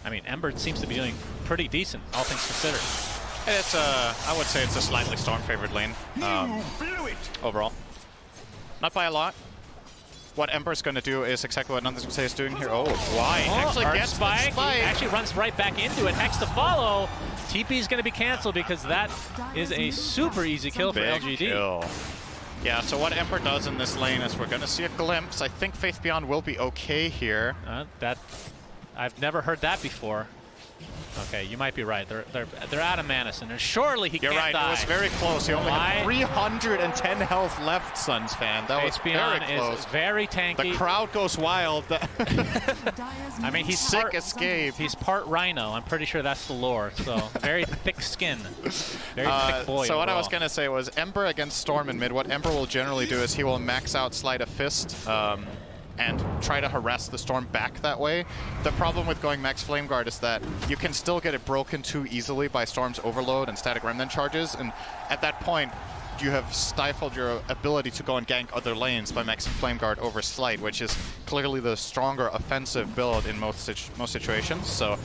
I mean, Ember seems to be doing pretty decent, all things considered. It's I would say it's a slightly Storm-favored lane overall. Not by a lot. What Ember's going to do is exactly what Nothing to Say is doing here. Oh, why? Actually gets spike. the spike. He actually runs right back into it. Hex to follow. TP is going to be canceled because that is a super easy kill for Big LGD. Kill. Yeah, so what Ember does in this lane is we're going to see a glimpse. I think Faith Beyond will be okay here. I've never heard that before. Okay, you might be right. They're out of mana, and surely he You're can't right. die. It was very close. He only had 310 health left, Suns fan. That was very close. Is very tanky. The crowd goes wild. I mean, he's sick escape. He's part rhino. I'm pretty sure that's the lore. So very thick skin, very thick boy. So what I was gonna say was Ember against Storm in mid. What Ember will generally do is he will max out Sleight of Fist. And try to harass the Storm back that way. The problem with going max Flame Guard is that you can still get it broken too easily by Storm's Overload and Static Remnant charges, and at that point, you have stifled your ability to go and gank other lanes by maxing Flame Guard over Sleight, which is clearly the stronger offensive build in most situations. So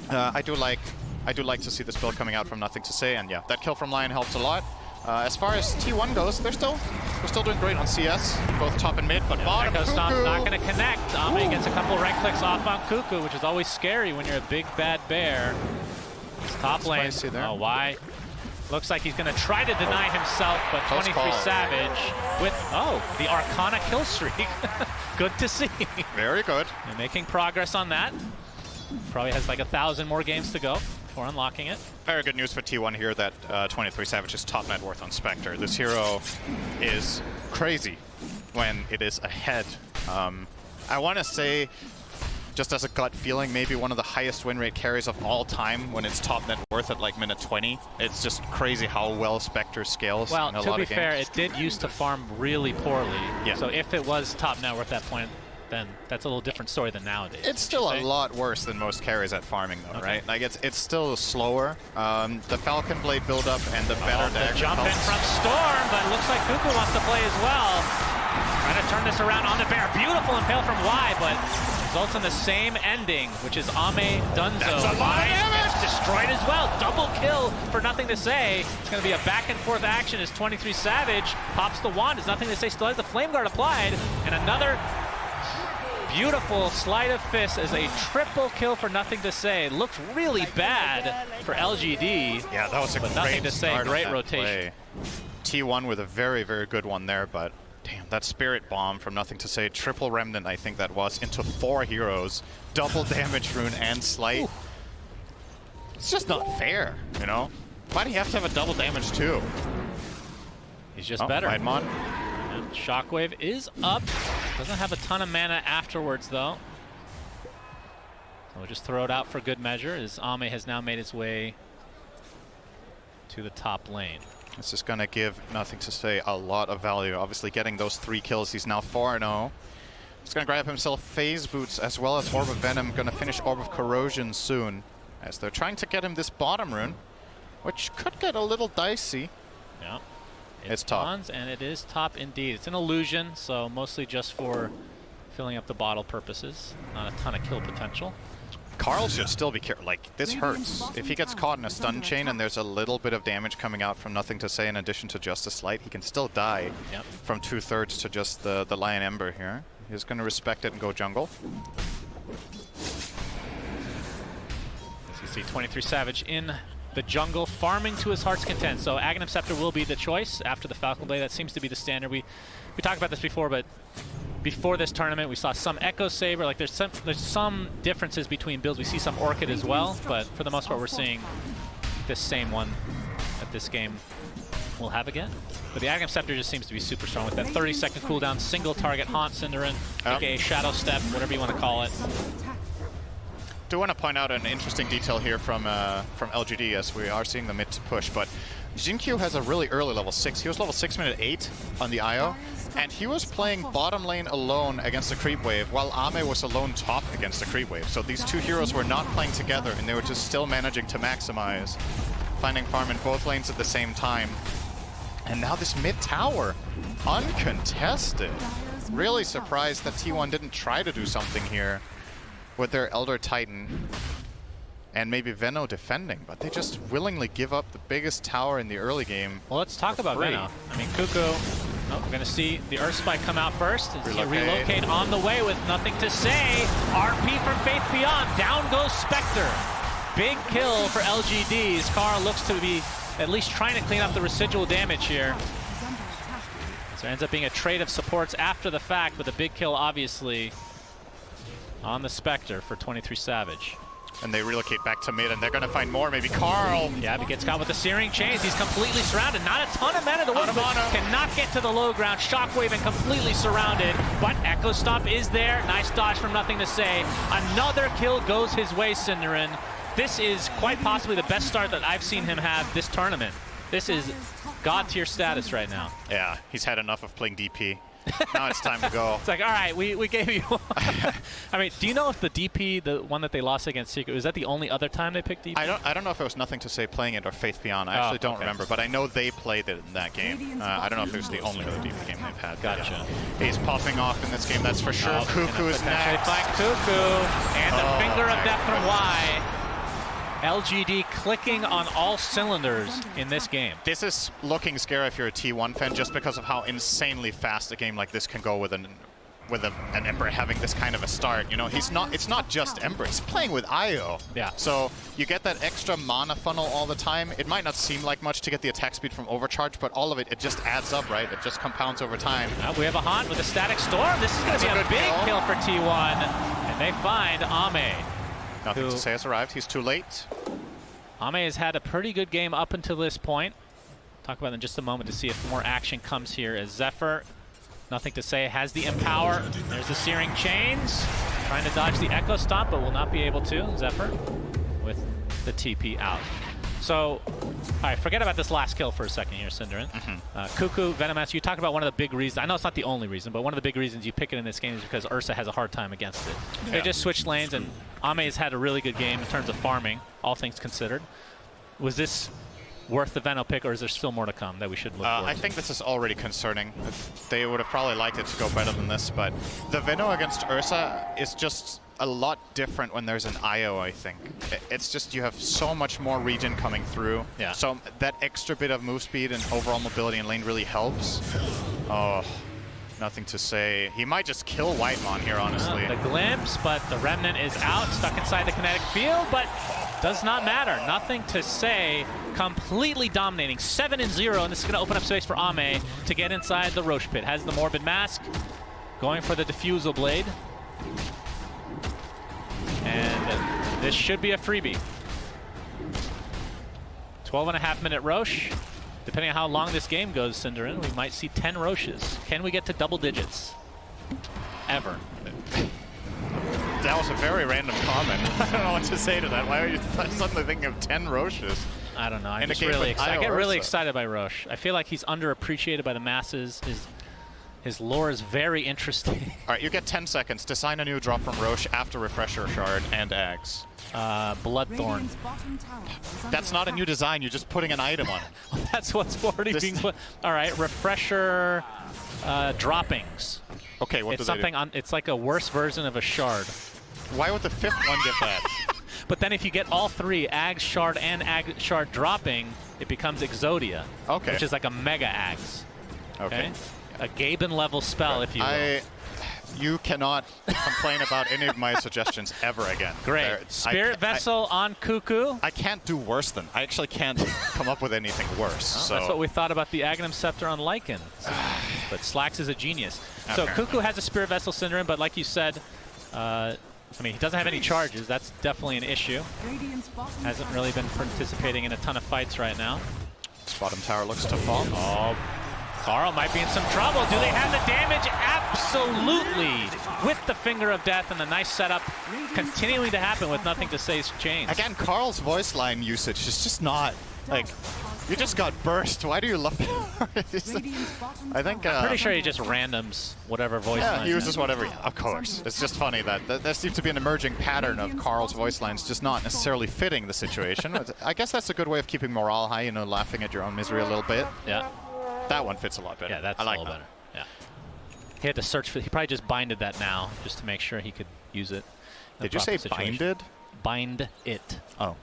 I do like to see this build coming out from Nothing to Say, and yeah, that kill from Lion helps a lot. As far as T1 goes, we're still doing great on CS, both top and mid, but bottom, Echo Stomp's Cuckoo. not going to connect. Ame gets a couple right clicks off on Cuckoo, which is always scary when you're a big bad bear. It's top lane. Oh, why? Looks like he's going to try to deny himself, but 23 Savage with, the Arcana kill streak. Good to see. Very good. And making progress on that. Probably has like 1,000 more games to go before unlocking it. Very good news for T1 here that 23 Savage is top net worth on Spectre. This hero is crazy when it is ahead. I want to say, just as a gut feeling, maybe one of the highest win rate carries of all time when it's top net worth at like minute 20. It's just crazy how well Spectre scales in a lot of games. Well, to be fair, it did used to farm really poorly. Yeah. So if it was top net worth at that point, then that's a little different story than nowadays. It's still a lot worse than most carries at farming, though, right? Like it's still slower. The Falcon Blade build-up and the better dagger. Jump in from Storm, but it looks like Cuckoo wants to play as well. Trying to turn this around on the bear. Beautiful impale from Y, but results in the same ending, which is Ame Dunzo. That's a lot of damage! Gets destroyed as well. Double kill for Nothing to Say. It's going to be a back and forth action as 23 Savage pops the wand. As Nothing to Say still has the Flame Guard applied, and another beautiful Sleight of Fist as a triple kill for Nothing to Say. Looked really bad for LGD. Yeah, that was a great Nothing to Say, start of great that rotation. play. T1 with a very, very good one there, but damn, that Spirit Bomb from Nothing to Say. Triple Remnant, I think that was, into 4 heroes. Double damage rune and Sleight. Ooh. It's just not fair, you know? Why do you have to have a double damage too? He's just better. Whitemon. And Shockwave is up. Doesn't have a ton of mana afterwards, though. So we'll just throw it out for good measure, as Ame has now made his way to the top lane. This is going to give Nothing to Say a lot of value. Obviously, getting those 3 kills, he's now 4-0. He's going to grab himself Phase Boots as well as Orb of Venom. Going to finish Orb of Corrosion soon, as they're trying to get him this bottom rune, which could get a little dicey. Yeah. It's top. Spawns, and it is top indeed. It's an illusion, so mostly just for filling up the bottle purposes. Not a ton of kill potential. Carl should still be careful. Like, this hurts. If he gets caught in a stun chain and there's a little bit of damage coming out from Nothing to Say in addition to just a Sleight, he can still die from 2/3 to just the Lion Ember here. He's going to respect it and go jungle. He's See 23 Savage in the jungle, farming to his heart's content. So Aghanim Scepter will be the choice after the Falcon Blade. That seems to be the standard. We talked about this before, but before this tournament, we saw some Echo Saber. Like there's some differences between builds. We see some Orchid as well, but for the most part, we're seeing this same one that this game will have again. But the Aghanim Scepter just seems to be super strong with that 30-second cooldown, single target haunt Synderen, aka Shadow Step, whatever you want to call it. Do want to point out an interesting detail here from LGD as we are seeing the mid push, but Jinkyu has a really early level 6. He was level 6 minute 8 on the IO, and he was playing bottom lane alone against the creep wave, while Ame was alone top against the creep wave. So these two heroes were not playing together, and they were just still managing to maximize, finding farm in both lanes at the same time. And now this mid tower, uncontested. Really surprised that T1 didn't try to do something here with their Elder Titan and maybe Veno defending, but they just willingly give up the biggest tower in the early game. Well, let's talk about Veno. I mean, Cuckoo, we're going to see the Earth Spike come out first. Relocate on the way with nothing to say. RP from Faith Beyond. Down goes Spectre. Big kill for LGDs. Carl looks to be at least trying to clean up the residual damage here. So it ends up being a trade of supports after the fact, but the big kill obviously on the Spectre for 23 Savage. And they relocate back to mid, and they're going to find more. Maybe Carl. Yeah, he gets caught with the Searing Chains. He's completely surrounded. Not a ton of mana to win, but cannot get to the low ground. Shockwave and completely surrounded, but Echo Stomp is there. Nice dodge from nothing to say. Another kill goes his way, Synderen. This is quite possibly the best start that I've seen him have this tournament. This is God tier status right now. Yeah, he's had enough of playing DP. Now it's time to go. It's like, all right, we gave you I mean, do you know if the DP, the one that they lost against Secret, was that the only other time they picked DP? I don't know if it was Nothing to Say playing it or Faith Beyond. I actually don't remember, but I know they played it in that game. I don't know if it was the only other DP game they've had. Gotcha. Yeah. He's popping off in this game, that's for sure. Cuckoo is next. Find Cuckoo, and the finger of death from Y. LGD clicking on all cylinders in this game. This is looking scary if you're a T1 fan, just because of how insanely fast a game like this can go with an Ember having this kind of a start. You know, it's not just Ember, he's playing with IO. Yeah. So you get that extra mana funnel all the time. It might not seem like much to get the attack speed from Overcharge, but all of it just adds up, right? It just compounds over time. We have a Haunt with a Static Storm. This is going to be a big kill for T1. And they find Ame. Nothing to Say has arrived. He's too late. Ame has had a pretty good game up until this point. Talk about it in just a moment to see if more action comes here as Zephyr, Nothing to Say, has the Empower. There's the Searing Chains. Trying to dodge the Echo Stomp, but will not be able to. Zephyr with the TP out. So, all right, forget about this last kill for a second here, Synderen. Cuckoo, Venomass, you talked about one of the big reasons. I know it's not the only reason, but one of the big reasons you pick it in this game is because Ursa has a hard time against it. They just switched lanes, and Ame has had a really good game in terms of farming, all things considered. Was this worth the Veno pick, or is there still more to come that we should look for? I think this is already concerning. They would have probably liked it to go better than this, but the Veno against Ursa is just a lot different when there's an IO, I think. It's just you have so much more regen coming through. Yeah. So that extra bit of move speed and overall mobility in lane really helps. Oh, Nothing to Say. He might just kill Whitemon here, honestly. The glimpse, but the Remnant is out, stuck inside the kinetic field, but does not matter. Nothing to Say, completely dominating. 7-0, and this is going to open up space for Ame to get inside the Roche Pit. Has the Morbid Mask, going for the Diffusal Blade. And this should be a freebie. 12.5-minute Roche. Depending on how long this game goes, Synderen, we might see 10 Roches. Can we get to double digits? Ever. That was a very random comment. I don't know what to say to that. Why are you suddenly thinking of 10 Roches? I don't know. I get really excited by Roche. I feel like he's underappreciated by the masses. His lore is very interesting. All right, you get 10 seconds. Design a new drop from Roche after Refresher Shard and Ags. Bloodthorn. That's not a new design. You're just putting an item on it. That's what's already being put. All right, Refresher droppings. Okay, what does that do? It's like a worse version of a shard. Why would the fifth one get that? But then if you get all three, Ags, Shard, and Ag Shard dropping, it becomes Exodia. Okay. Which is like a Mega Ags. Okay. A Gaben level spell, if you will. You cannot complain about any of my suggestions ever again. Great. Spirit Vessel on Cuckoo. I can't do worse than. I actually can't come up with anything worse. So. That's what we thought about the Aghanim Scepter on Lycan. But Slax is a genius. So Cuckoo has a Spirit Vessel Syndrome, but like you said, I mean, he doesn't have any charges. That's definitely an issue. Hasn't really been participating in a ton of fights right now. This bottom tower looks to fall. Oh, Carl might be in some trouble. Do they have the damage? Absolutely. With the Finger of Death and the nice setup continuing to happen with nothing to say's changed. Again, Carl's voice line usage is just not, like, you just got burst. Why do you love it? I think... I'm pretty sure he just randoms whatever voice line. Yeah, he uses whatever. Of course. It's just funny that there seems to be an emerging pattern of Carl's voice lines just not necessarily fitting the situation. I guess that's a good way of keeping morale high, you know, laughing at your own misery a little bit. Yeah. That one fits a lot better. Yeah, that's I like a little that. better. Yeah. He had to search for. He probably just binded that now, just to make sure he could use it. Did you say binded? Bind it. Oh.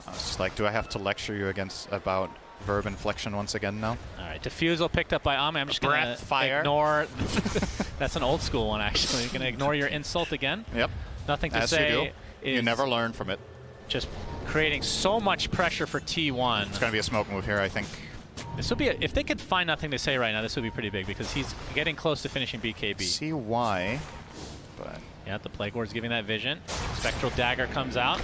I was just like, do I have to lecture you about verb inflection once again now? All right. Diffusal picked up by Ame. I'm just going to ignore. That's an old school one, actually. You're going to ignore your insult again. Yep. Nothing to As say. You never learn from it. Just creating so much pressure for T1. It's going to be a smoke move here, I think. This would be if they could find nothing to say right now. This would be pretty big because he's getting close to finishing BKB. See why, but yeah, the Plague Ward's giving that vision. Spectral Dagger comes out.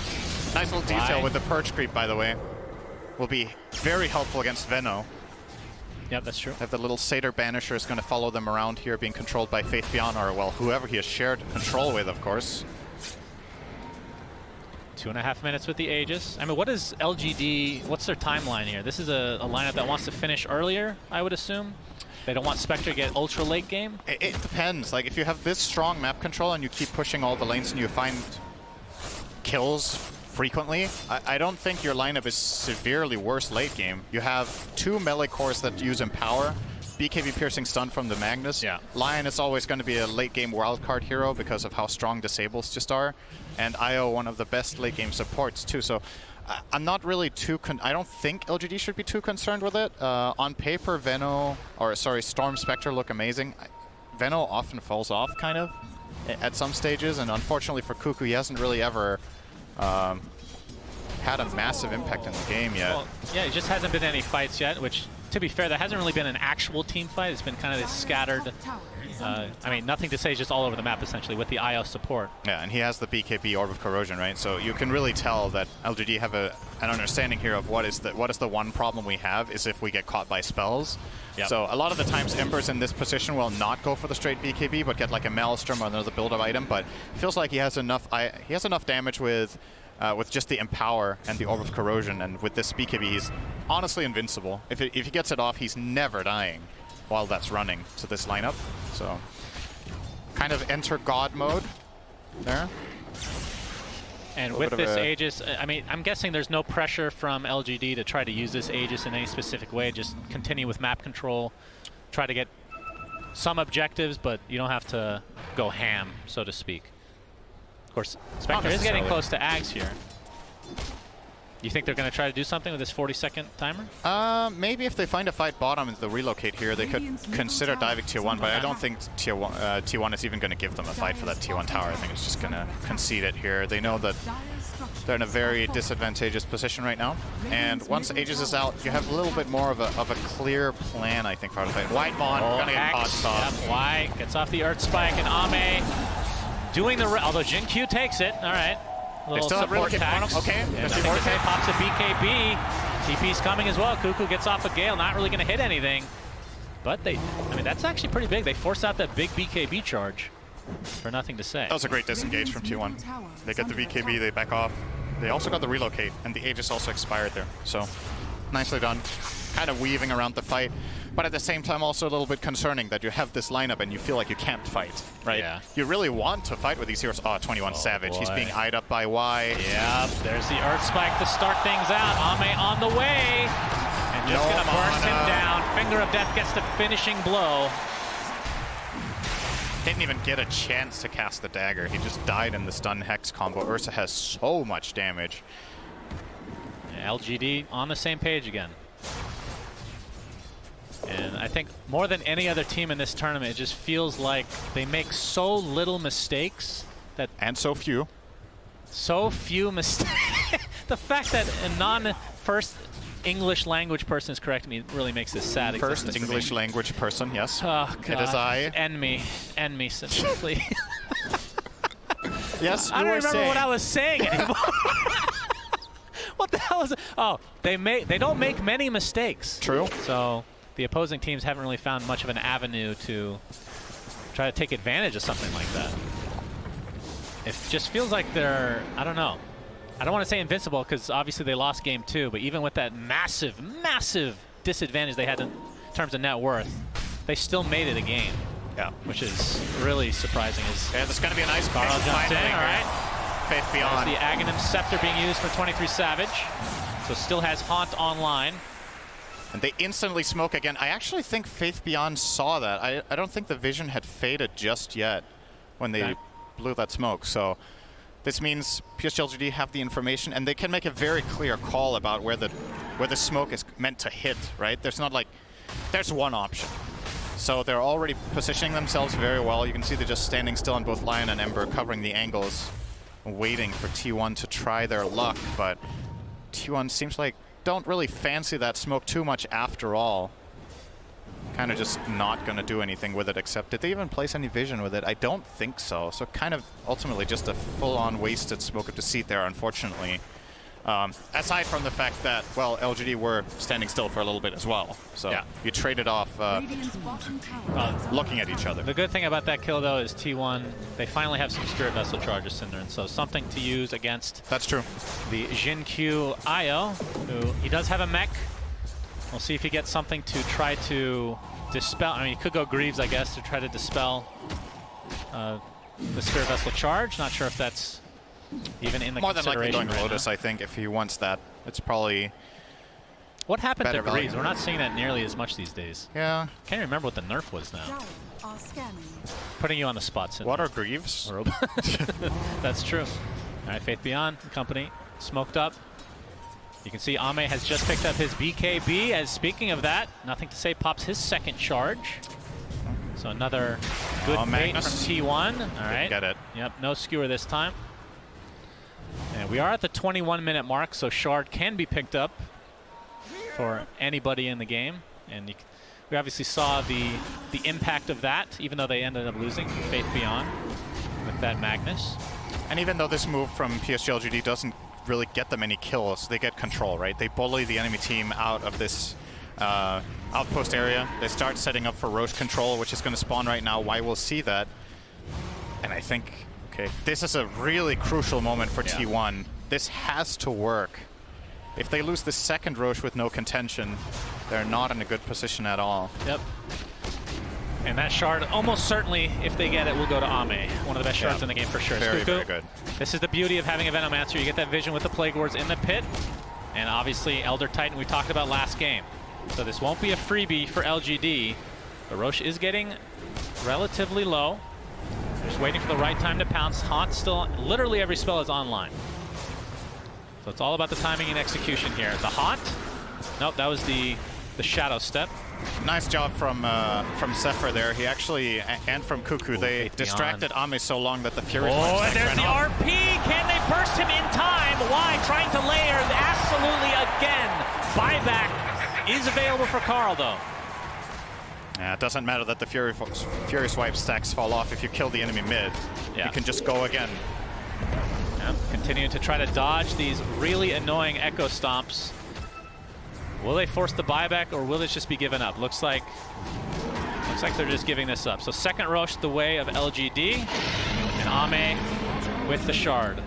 Nice little detail with the Perch Creep, by the way. Will be very helpful against Venno. Yep, that's true. If the little Satyr Banisher is going to follow them around here, being controlled by Faith Beyond, or well, whoever he has shared control with, of course. 2.5 minutes with the Aegis. I mean, what is LGD, what's their timeline here? This is a lineup that wants to finish earlier, I would assume. They don't want Spectre to get ultra late game? It depends. Like, if you have this strong map control and you keep pushing all the lanes and you find kills frequently, I don't think your lineup is severely worse late game. You have 2 melee cores that use Empower, BKB piercing stun from the Magnus. Yeah. Lion is always going to be a late game wildcard hero because of how strong disables just are. And IO, one of the best late game supports too. So I'm not really too, I don't think LGD should be too concerned with it. On paper, Storm Spectre look amazing. Venno often falls off kind of at some stages. And unfortunately for Cuckoo, he hasn't really ever had a massive impact in the game yet. Well, yeah, it just hasn't been any fights yet, which, to be fair, that hasn't really been an actual team fight. It's been kind of this scattered, I mean, nothing to say, just all over the map, essentially, with the IO support. Yeah, and he has the BKB Orb of Corrosion, right? So you can really tell that LGD have an understanding here of what is the one problem we have is if we get caught by spells. Yep. So a lot of the times Embers in this position will not go for the straight BKB, but get like a Maelstrom or another build-up item. But it feels like he has enough damage with just the Empower and the Orb of Corrosion, and with this BKB, he's honestly invincible. If he gets it off, he's never dying while that's running to this lineup. So, kind of enter God mode there. And with this Aegis, I mean, I'm guessing there's no pressure from LGD to try to use this Aegis in any specific way. Just continue with map control, try to get some objectives, but you don't have to go ham, so to speak. Of course, Spectre is getting close to Ags here. You think they're going to try to do something with this 40-second timer? Maybe if they find a fight bottom and the relocate here, they could consider diving tier 1, but I don't think tier 1 is even going to give them a fight for that tier 1 tower. I think it's just going to concede it here. They know that they're in a very disadvantageous position right now. And once Aegis is out, you have a little bit more of a clear plan, I think, for how to fight. White Mon, going to get caught soft. Yep, White gets off the Earth Spike, and Ame doing the... although Jin Q takes it. All right. They still have support tax. Okay. Yeah, pops a BKB. TP's coming as well. Cuckoo gets off a Gale, not really going to hit anything. But I mean, that's actually pretty big. They force out that big BKB charge for nothing to say. That was a great disengage from T1. They get the BKB, they back off. They also got the relocate, and the Aegis also expired there. So, nicely done. Kind of weaving around the fight. But at the same time, also a little bit concerning that you have this lineup and you feel like you can't fight, right? Yeah. You really want to fight with these heroes. Oh, 21 Savage. Boy. He's being eyed up by Y. Yep, there's the Earth Spike to start things out. Ame on the way. And just going to burst him down. Finger of Death gets the finishing blow. Didn't even get a chance to cast the dagger. He just died in the stun hex combo. Ursa has so much damage. LGD on the same page again. And think more than any other team in this tournament, it just feels like they make so little mistakes that and so few. So few mistakes. The fact that a non-first English language person is correcting me really makes this sad. First English language person, yes. Oh, God. It is I. End me, simply. Yes, you I don't were remember saying. what I was saying anymore. What the hell is it? Oh, they don't make many mistakes. True. So the opposing teams haven't really found much of an avenue to try to take advantage of something like that. It just feels like they're, I don't know. I don't want to say invincible because obviously they lost game 2, but even with that massive, massive disadvantage they had in terms of net worth, they still made it a game. Yeah. Which is really surprising. Yeah, there's going to be a nice Carl jumps in, all right. Faith Beyond. There's the Aghanim Scepter being used for 23 Savage. So still has Haunt online. And they instantly smoke again. I actually think Faith Beyond saw that. I don't think the vision had faded just yet when they blew that smoke. So this means PSG have the information, and they can make a very clear call about where the smoke is meant to hit, right? There's not like, there's one option. So they're already positioning themselves very well. You can see they're just standing still on both Lion and Ember, covering the angles, waiting for T1 to try their luck. But T1 seems like don't really fancy that smoke too much after all. Kind of just not going to do anything with it, except did they even place any vision with it? I don't think so. So kind of ultimately just a full-on wasted smoke of deceit there, unfortunately. Aside from the fact that, well, LGD were standing still for a little bit as well. So yeah, you traded off looking at each other. The good thing about that kill, though, is T1, they finally have some Spirit Vessel charges, Cinder, and so something to use against That's true. The Jin Q Io, who he does have a mech. We'll see if he gets something to try to dispel. I mean, he could go Greaves, I guess, to try to dispel the Spirit Vessel charge. Not sure if that's even in the more than likely consideration going Lotus, I think, if he wants that. It's probably what happened to better value. Greaves? We're not seeing that nearly as much these days. Yeah. Can't remember what the nerf was now. Putting you on the spot, Cinder. What are Greaves? That's true. All right, Faith Beyond company smoked up. You can see Ame has just picked up his BKB. As speaking of that, Nothing to Say pops his second charge. So another good bait from T1. All right. Get it. Yep, no skewer this time. And we are at the 21-minute mark, so Shard can be picked up for anybody in the game. And we obviously saw the impact of that, even though they ended up losing Faith Beyond with that Magnus. And even though this move from PSG LGD doesn't really get them any kills, they get control, right? They bully the enemy team out of this outpost area. They start setting up for Roche control, which is going to spawn right now. Why we'll see that. And I think, okay, this is a really crucial moment for T1. This has to work. If they lose the second Roche with no contention, they're not in a good position at all. Yep. And that shard, almost certainly, if they get it, will go to Ame. One of the best shards in the game for sure. Very, very good. This is the beauty of having a Venomancer. You get that vision with the Plague Wards in the pit. And obviously, Elder Titan we talked about last game. So this won't be a freebie for LGD. The Roche is getting relatively low. Just waiting for the right time to pounce. Haunt still, literally every spell is online. So it's all about the timing and execution here. The Haunt. Nope, that was the Shadow Step. Nice job from Zephyr there. He actually, and from Cuckoo, they distracted Ame so long that the Fury and there's the RP! Can they burst him in time? Why? Trying to layer, absolutely again. Buyback is available for Carl, though. Yeah, it doesn't matter that the Fury Swipe stacks fall off if you kill the enemy mid. Yeah. You can just go again. Yeah, continuing to try to dodge these really annoying Echo Stomps. Will they force the buyback, or will this just be given up? Looks like they're just giving this up. So second Roche the way of LGD, and Ame with the shard,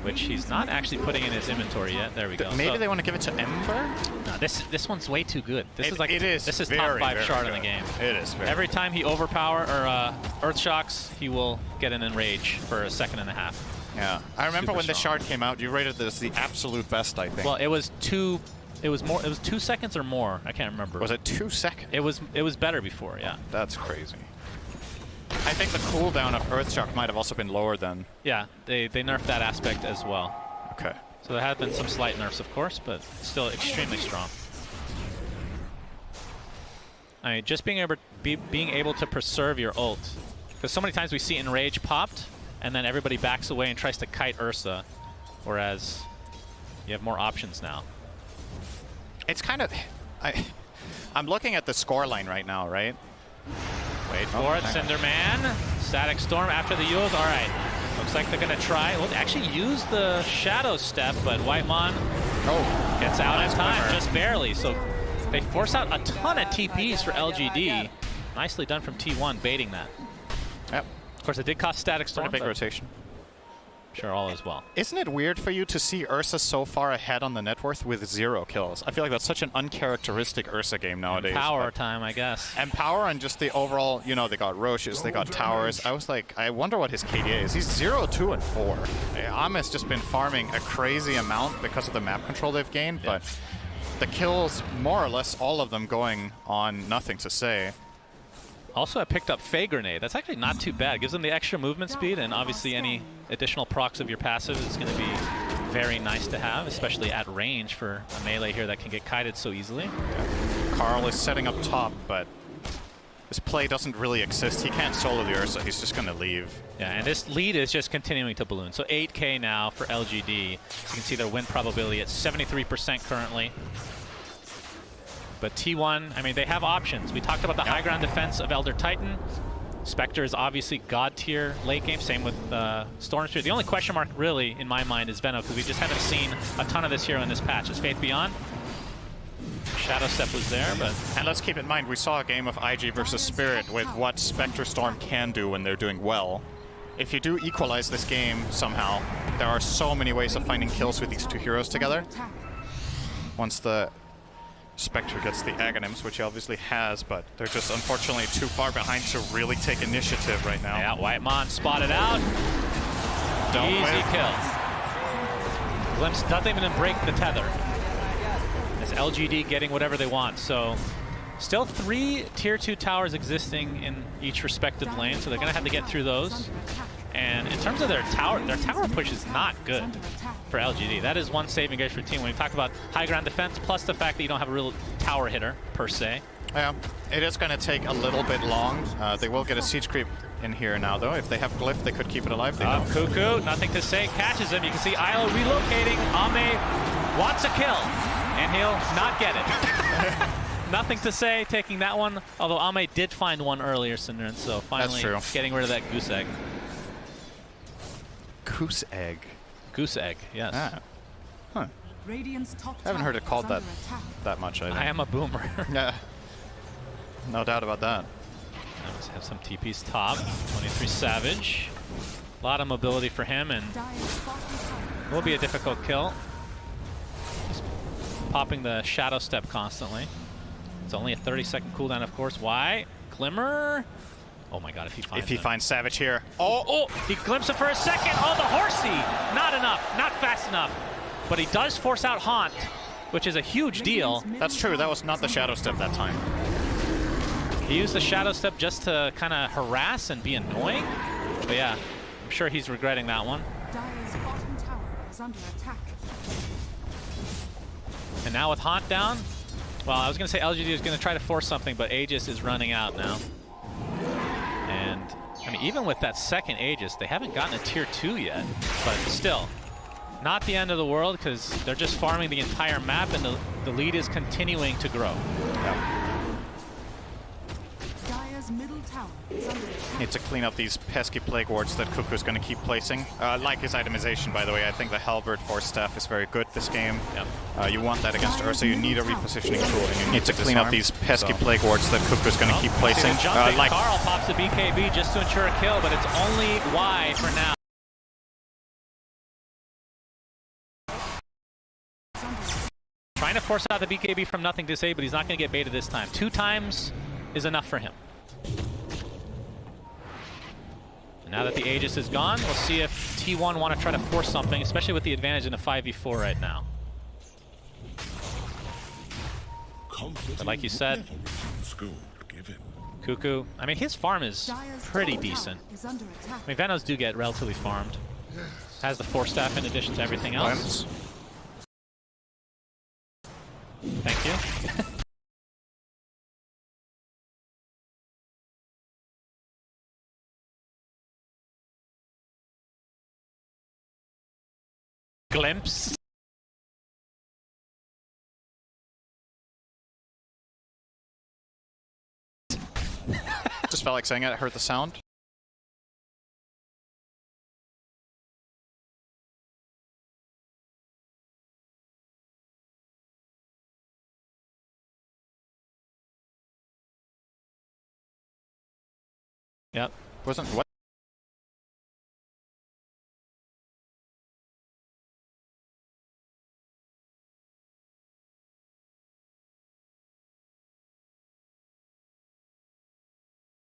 which he's not actually putting in his inventory yet. There we go. Maybe they want to give it to Ember? No, this one's way too good. This is very, top 5 very shard good. in the game. It is. Every time he overpower or Earth Shocks, he will get an enrage for a second and a half. Yeah, I remember Super when the strong. shard came out, you rated this the absolute best, I think. Well, it was 2 seconds or more. I can't remember. Was it 2 seconds? It was better before, yeah. That's crazy. I think the cooldown of Earthshock might have also been lower then. Yeah, they nerfed that aspect as well. Okay. So there have been some slight nerfs, of course, but still extremely strong. I mean, just being able to preserve your ult. Because so many times we see Enrage popped, and then everybody backs away and tries to kite Ursa, whereas you have more options now. It's kind of... I'm looking at the scoreline right now, right? Wait for it, Cinderman. Static Storm after the Yules. All right. Looks like they're going to try. Well, actually use the Shadow Step, but Whitemon gets out in time, just barely. So they force out a ton of TPs for LGD. Nicely done from T1, baiting that. Yep. Of course, it did cost Static Storm. A big rotation. Sure, all is well. Isn't it weird for you to see Ursa so far ahead on the net worth with 0 kills? I feel like that's such an uncharacteristic Ursa game nowadays. Power time, I guess. And power and just the overall, you know, they got Roches, they got towers. I was like, I wonder what his KDA is. He's 0, 2, and 4. Ame's just been farming a crazy amount because of the map control they've gained, but the kills, more or less all of them going on Nothing to Say. Also, I picked up Fey Grenade. That's actually not too bad. Gives them the extra movement speed, and obviously any additional procs of your passive is going to be very nice to have, especially at range for a melee here that can get kited so easily. Carl is setting up top, but his play doesn't really exist. He can't solo the Ursa. He's just going to leave. Yeah, and this lead is just continuing to balloon. So 8K now for LGD. You can see their win probability at 73% currently. But T1, I mean, they have options. We talked about the high ground defense of Elder Titan. Spectre is obviously god tier late game, same with Stormstreet. The only question mark really, in my mind, is Veno, because we just haven't seen a ton of this hero in this patch. Is Faith Beyond? Shadow Step was there, but... And let's keep in mind, we saw a game of IG versus Spirit with what Spectre Storm can do when they're doing well. If you do equalize this game somehow, there are so many ways of finding kills with these two heroes together. Once the Spectre gets the Aghanims, which he obviously has, but they're just unfortunately too far behind to really take initiative right now. Yeah, Whitemon spotted out. Easy kill. Glimpse doesn't even break the tether. As LGD getting whatever they want. So still 3 tier 2 towers existing in each respective lane, so they're going to have to get through those. And in terms of their tower push is not good for LGD. That is one saving grace for the team. When you talk about high ground defense, plus the fact that you don't have a real tower hitter, per se. Yeah, it is going to take a little bit long. They will get a siege creep in here now, though. If they have Glyph, they could keep it alive. They don't. Cuckoo, Nothing to Say, catches him. You can see Islo relocating. Ame wants a kill, and he'll not get it. Nothing to Say taking that one, although Ame did find one earlier, Synderen, so finally getting rid of that goose egg. Goose egg? Goose egg, yes. Ah. Huh. I haven't heard it called that much, I think. I am a boomer. Yeah. No doubt about that. Let's have some TPs top. 23 Savage. A lot of mobility for him, and will be a difficult kill. Just popping the Shadow Step constantly. It's only a 30-second cooldown, of course. Why? Glimmer. Oh my god, if he finds Savage here. Oh, he glimpsed it for a second. Oh, the horsey. Not enough, not fast enough. But he does force out Haunt, which is a huge deal. That's true, that was not the Shadow Step that time. He used the Shadow Step just to kind of harass and be annoying. But yeah, I'm sure he's regretting that one. And now with Haunt down, well, I was going to say LGD is going to try to force something, but Aegis is running out now. And, I mean, even with that second Aegis, they haven't gotten a tier 2 yet. But still, not the end of the world, because they're just farming the entire map, and the lead is continuing to grow. Yeah. Need to clean up these pesky Plague Wards that Cuckoo's going to keep placing. Like his itemization, by the way. I think the Halberd Force Staff is very good this game. Yep. You want that against Ursa. You need a repositioning tool, and you need to clean up these pesky Plague Wards that Cuckoo's going to keep placing. Like Carl pops the BKB just to ensure a kill, but it's only Y for now. Trying to force out the BKB from Nothing to Say, but he's not going to get baited this time. 2 times is enough for him. And now that the Aegis is gone, we'll see if T1 want to try to force something, especially with the advantage in a 5v4 right now. But like you said, Cuckoo, I mean, his farm is pretty decent. I mean, Venos do get relatively farmed. Has the Force Staff in addition to everything else. Thank you. glimpse. Just felt like saying it. I heard the sound. Yep. Wasn't what?